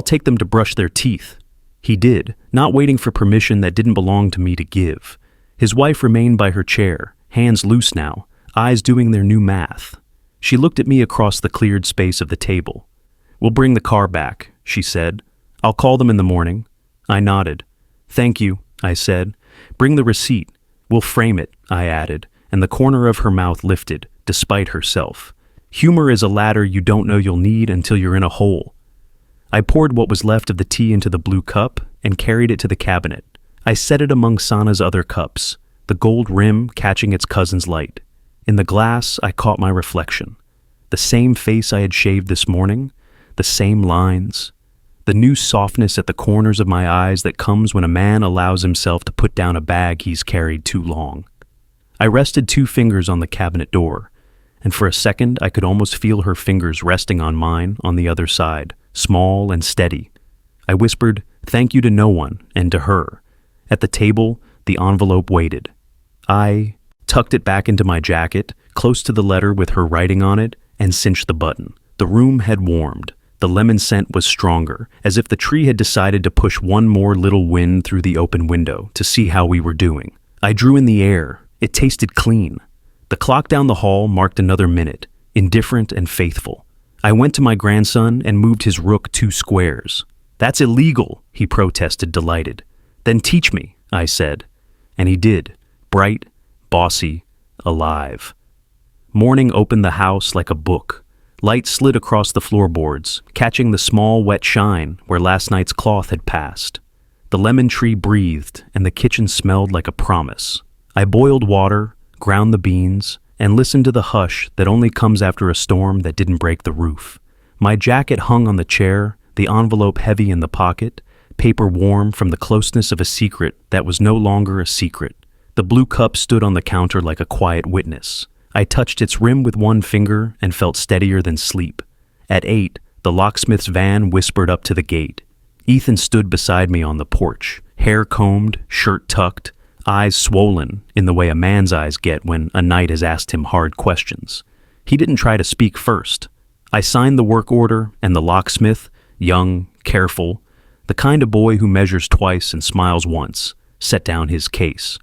A: take them to brush their teeth." He did, not waiting for permission that didn't belong to me to give. His wife remained by her chair, hands loose now, eyes doing their new math. She looked at me across the cleared space of the table. "We'll bring the car back," she said. "I'll call them in the morning." I nodded. "Thank you," I said. "Bring the receipt. We'll frame it," I added, and the corner of her mouth lifted, despite herself. Humor is a ladder you don't know you'll need until you're in a hole. I poured what was left of the tea into the blue cup and carried it to the cabinet. I set it among Sana's other cups, the gold rim catching its cousin's light. In the glass, I caught my reflection. The same face I had shaved this morning, the same lines, the new softness at the corners of my eyes that comes when a man allows himself to put down a bag he's carried too long. I rested 2 fingers on the cabinet door, and for a second I could almost feel her fingers resting on mine on the other side, small and steady. I whispered, "Thank you" to no one, and to her. At the table, the envelope waited. I tucked it back into my jacket, close to the letter with her writing on it, and cinched the button. The room had warmed. The lemon scent was stronger, as if the tree had decided to push one more little wind through the open window to see how we were doing. I drew in the air. It tasted clean. The clock down the hall marked another minute, indifferent and faithful. I went to my grandson and moved his rook 2 squares. "That's illegal," he protested, delighted. "Then teach me," I said. And he did, bright, bossy, alive. Morning opened the house like a book. Light slid across the floorboards, catching the small, wet shine where last night's cloth had passed. The lemon tree breathed, and the kitchen smelled like a promise. I boiled water, ground the beans, and listened to the hush that only comes after a storm that didn't break the roof. My jacket hung on the chair, the envelope heavy in the pocket, paper warm from the closeness of a secret that was no longer a secret. The blue cup stood on the counter like a quiet witness. I touched its rim with one finger and felt steadier than sleep. At 8, the locksmith's van whispered up to the gate. Ethan stood beside me on the porch, hair combed, shirt tucked, eyes swollen in the way a man's eyes get when a knight has asked him hard questions. He didn't try to speak first. I signed the work order, and the locksmith, young, careful, the kind of boy who measures twice and smiles once, set down his case.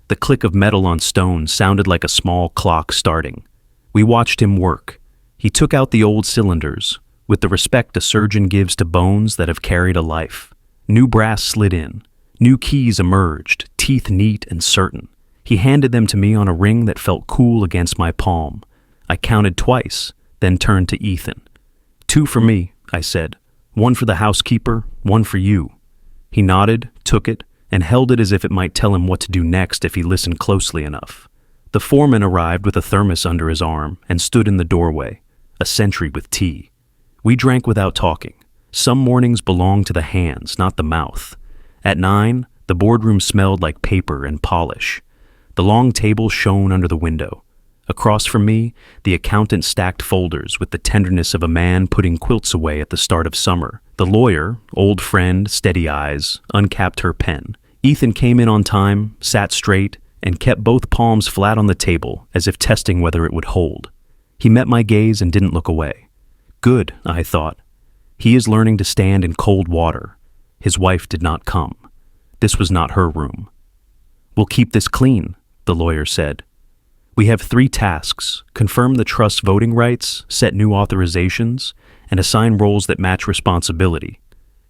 A: The click of metal on stone sounded like a small clock starting. We watched him work. He took out the old cylinders, with the respect a surgeon gives to bones that have carried a life. New brass slid in. New keys emerged, teeth neat and certain. He handed them to me on a ring that felt cool against my palm. I counted twice, then turned to Ethan. 2 for me, I said. 1 for the housekeeper, 1 for you. He nodded, took it, and held it as if it might tell him what to do next if he listened closely enough. The foreman arrived with a thermos under his arm and stood in the doorway, a sentry with tea. We drank without talking. Some mornings belong to the hands, not the mouth. At 9, the boardroom smelled like paper and polish. The long table shone under the window. Across from me, the accountant stacked folders with the tenderness of a man putting quilts away at the start of summer. The lawyer, old friend, steady eyes, uncapped her pen. Ethan came in on time, sat straight, and kept both palms flat on the table as if testing whether it would hold. He met my gaze and didn't look away. Good, I thought. He is learning to stand in cold water. His wife did not come. This was not her room. "We'll keep this clean," the lawyer said. "We have 3 tasks: confirm the trust's voting rights, set new authorizations, and assign roles that match responsibility."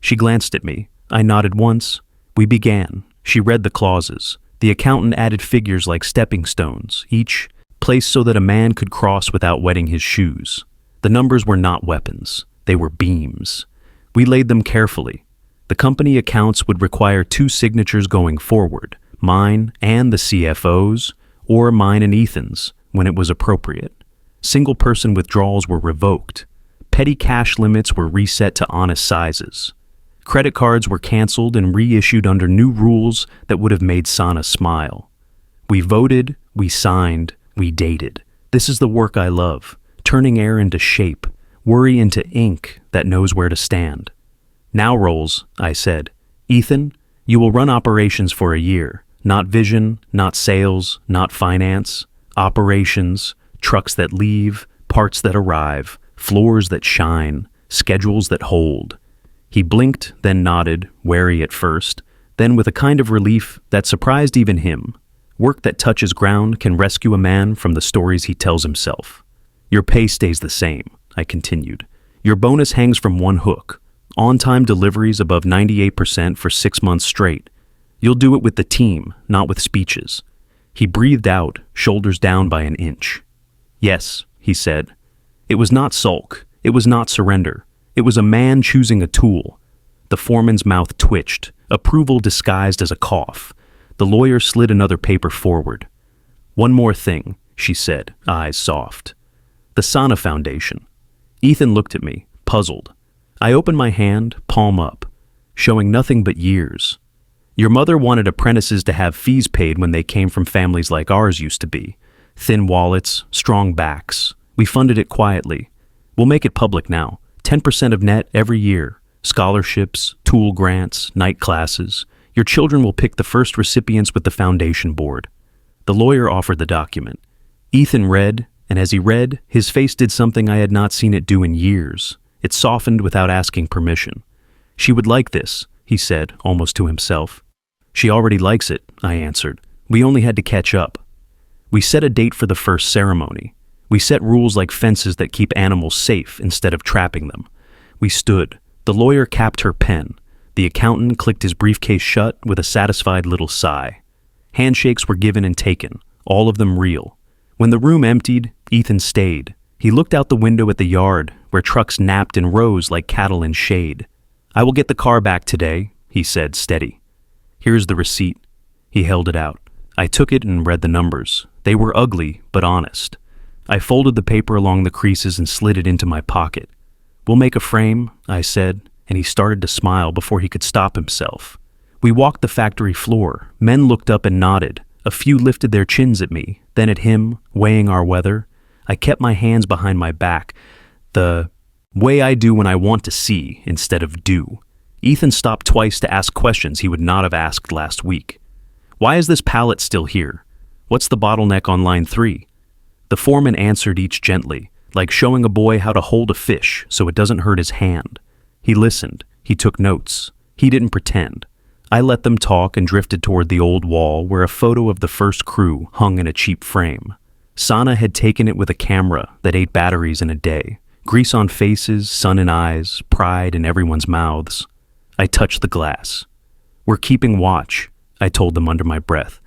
A: She glanced at me. I nodded once. We began. She read the clauses. The accountant added figures like stepping stones, each placed so that a man could cross without wetting his shoes. The numbers were not weapons. They were beams. We laid them carefully. The company accounts would require 2 signatures going forward, mine and the CFO's, or mine and Ethan's, when it was appropriate. Single-person withdrawals were revoked. Petty cash limits were reset to honest sizes. Credit cards were canceled and reissued under new rules that would have made Sana smile. We voted, we signed, we dated. This is the work I love, turning air into shape, worry into ink that knows where to stand. Now, Rolls, I said. Ethan, you will run operations for a year. Not vision, not sales, not finance. Operations, trucks that leave, parts that arrive, floors that shine, schedules that hold. He blinked, then nodded, wary at first, then with a kind of relief that surprised even him. Work that touches ground can rescue a man from the stories he tells himself. Your pay stays the same, I continued. Your bonus hangs from one hook. On-time deliveries above 98% for 6 months straight. You'll do it with the team, not with speeches. He breathed out, shoulders down by an inch. Yes, he said. It was not sulk. It was not surrender. It was a man choosing a tool. The foreman's mouth twitched, approval disguised as a cough. The lawyer slid another paper forward. One more thing, she said, eyes soft. The Sana Foundation. Ethan looked at me, puzzled. I opened my hand, palm up, showing nothing but years. Your mother wanted apprentices to have fees paid when they came from families like ours used to be. Thin wallets, strong backs. We funded it quietly. We'll make it public now. 10% of net every year. Scholarships, tool grants, night classes. Your children will pick the first recipients with the foundation board. The lawyer offered the document. Ethan read, and as he read, his face did something I had not seen it do in years. It softened without asking permission. She would like this, he said, almost to himself. She already likes it, I answered. We only had to catch up. We set a date for the first ceremony. We set rules like fences that keep animals safe instead of trapping them. We stood. The lawyer capped her pen. The accountant clicked his briefcase shut with a satisfied little sigh. Handshakes were given and taken, all of them real. When the room emptied, Ethan stayed. He looked out the window at the yard, where trucks napped in rows like cattle in shade. I will get the car back today, he said, steady. Here's the receipt. He held it out. I took it and read the numbers. They were ugly, but honest. I folded the paper along the creases and slid it into my pocket. We'll make a frame, I said, and he started to smile before he could stop himself. We walked the factory floor. Men looked up and nodded. A few lifted their chins at me, then at him, weighing our weather. I kept my hands behind my back, the way I do when I want to see instead of do. Ethan stopped twice to ask questions he would not have asked last week. Why is this pallet still here? What's the bottleneck on line 3? The foreman answered each gently, like showing a boy how to hold a fish so it doesn't hurt his hand. He listened. He took notes. He didn't pretend. I let them talk and drifted toward the old wall where a photo of the first crew hung in a cheap frame. Sana had taken it with a camera that ate batteries in a day. Grease on faces, sun in eyes, pride in everyone's mouths. I touched the glass. We're keeping watch, I told them under my breath.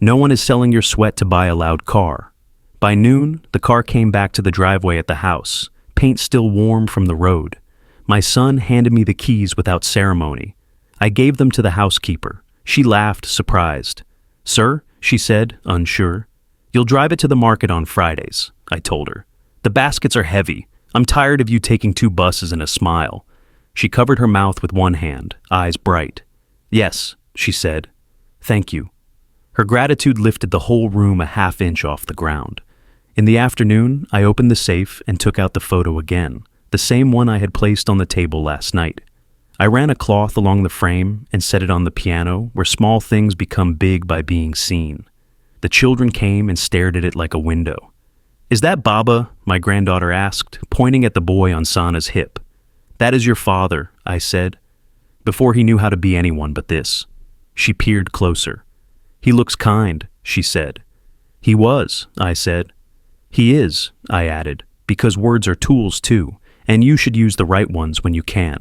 A: No one is selling your sweat to buy a loud car. By noon, the car came back to the driveway at the house, paint still warm from the road. My son handed me the keys without ceremony. I gave them to the housekeeper. She laughed, surprised. Sir, she said, unsure. You'll drive it to the market on Fridays, I told her. The baskets are heavy. I'm tired of you taking 2 buses and a smile. She covered her mouth with one hand, eyes bright. Yes, she said. Thank you. Her gratitude lifted the whole room a half inch off the ground. In the afternoon, I opened the safe and took out the photo again, the same one I had placed on the table last night. I ran a cloth along the frame and set it on the piano where small things become big by being seen. The children came and stared at it like a window. Is that Baba? My granddaughter asked, pointing at the boy on Sana's hip. That is your father, I said, before he knew how to be anyone but this. She peered closer. He looks kind, she said. He was, I said. He is, I added, because words are tools too, and you should use the right ones when you can.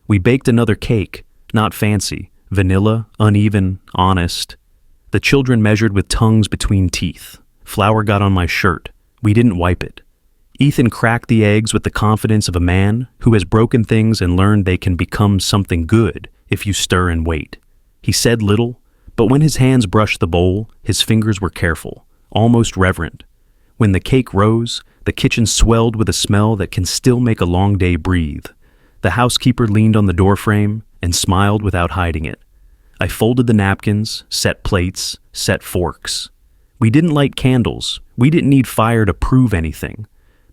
A: We baked another cake, not fancy, vanilla, uneven, honest. The children measured with tongues between teeth. Flour got on my shirt. We didn't wipe it. Ethan cracked the eggs with the confidence of a man who has broken things and learned they can become something good if you stir and wait. He said little, but when his hands brushed the bowl, his fingers were careful, almost reverent. When the cake rose, the kitchen swelled with a smell that can still make a long day breathe. The housekeeper leaned on the doorframe and smiled without hiding it. I folded the napkins, set plates, set forks. We didn't light candles. We didn't need fire to prove anything.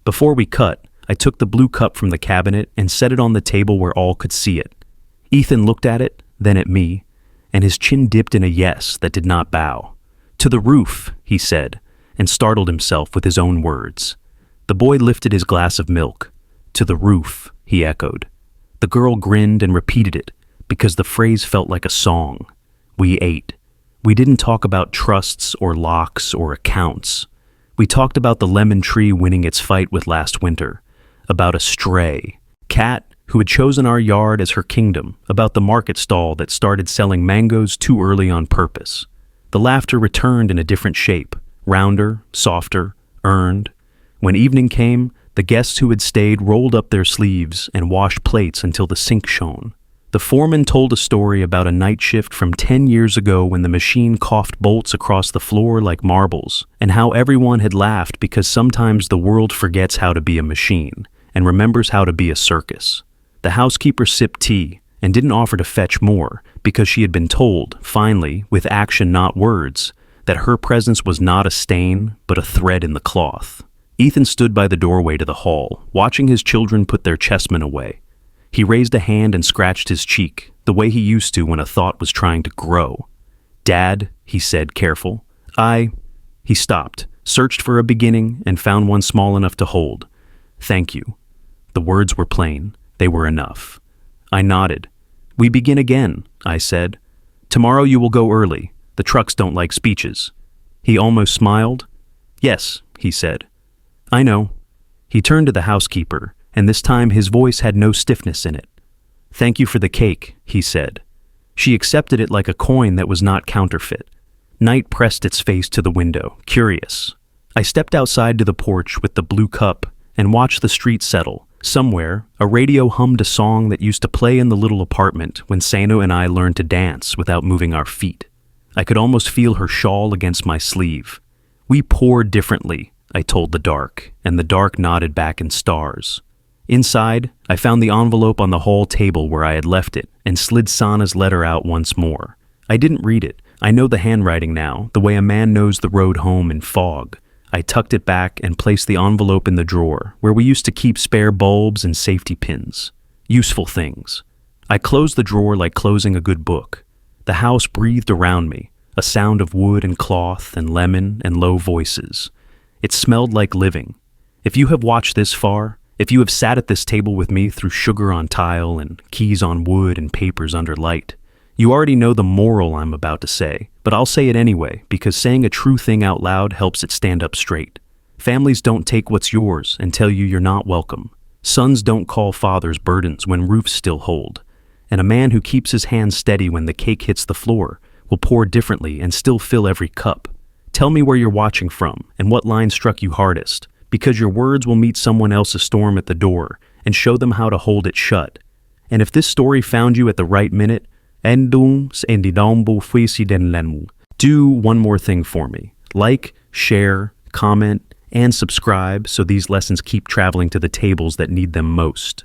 A: Before we cut, I took the blue cup from the cabinet and set it on the table where all could see it. Ethan looked at it, then at me, and his chin dipped in a yes that did not bow. "To the roof," he said, and startled himself with his own words. The boy lifted his glass of milk. "To the roof," he echoed. The girl grinned and repeated it, because the phrase felt like a song. We ate. We didn't talk about trusts or locks or accounts. We talked about the lemon tree winning its fight with last winter, about a stray cat who had chosen our yard as her kingdom, about the market stall that started selling mangoes too early on purpose. The laughter returned in a different shape, rounder, softer, earned. When evening came, the guests who had stayed rolled up their sleeves and washed plates until the sink shone. The foreman told a story about a night shift from 10 years ago when the machine coughed bolts across the floor like marbles, and how everyone had laughed because sometimes the world forgets how to be a machine and remembers how to be a circus. The housekeeper sipped tea and didn't offer to fetch more because she had been told, finally, with action not words, that her presence was not a stain but a thread in the cloth. Ethan stood by the doorway to the hall, watching his children put their chessmen away. He raised a hand and scratched his cheek, the way he used to when a thought was trying to grow. "Dad," he said, careful. He stopped, searched for a beginning, and found one small enough to hold. "Thank you." The words were plain. They were enough. I nodded. "We begin again," I said. "Tomorrow you will go early. The trucks don't like speeches." He almost smiled. "Yes," he said. "I know." He turned to the housekeeper, and this time his voice had no stiffness in it. "Thank you for the cake," he said. She accepted it like a coin that was not counterfeit. Night pressed its face to the window, curious. I stepped outside to the porch with the blue cup and watched the street settle. Somewhere, a radio hummed a song that used to play in the little apartment when Sano and I learned to dance without moving our feet. I could almost feel her shawl against my sleeve. "We pour differently," I told the dark, and the dark nodded back in stars. Inside, I found the envelope on the hall table where I had left it and slid Sana's letter out once more. I didn't read it. I know the handwriting now, the way a man knows the road home in fog. I tucked it back and placed the envelope in the drawer where we used to keep spare bulbs and safety pins. Useful things. I closed the drawer like closing a good book. The house breathed around me, a sound of wood and cloth and lemon and low voices. It smelled like living. If you have watched this far, if you have sat at this table with me through sugar on tile and keys on wood and papers under light, you already know the moral I'm about to say, but I'll say it anyway because saying a true thing out loud helps it stand up straight. Families don't take what's yours and tell you you're not welcome. Sons don't call fathers burdens when roofs still hold. And a man who keeps his hands steady when the cake hits the floor will pour differently and still fill every cup. Tell me where you're watching from and what line struck you hardest, because your words will meet someone else's storm at the door and show them how to hold it shut. And if this story found you at the right minute, do one more thing for me. Like, share, comment, and subscribe so these lessons keep traveling to the tables that need them most.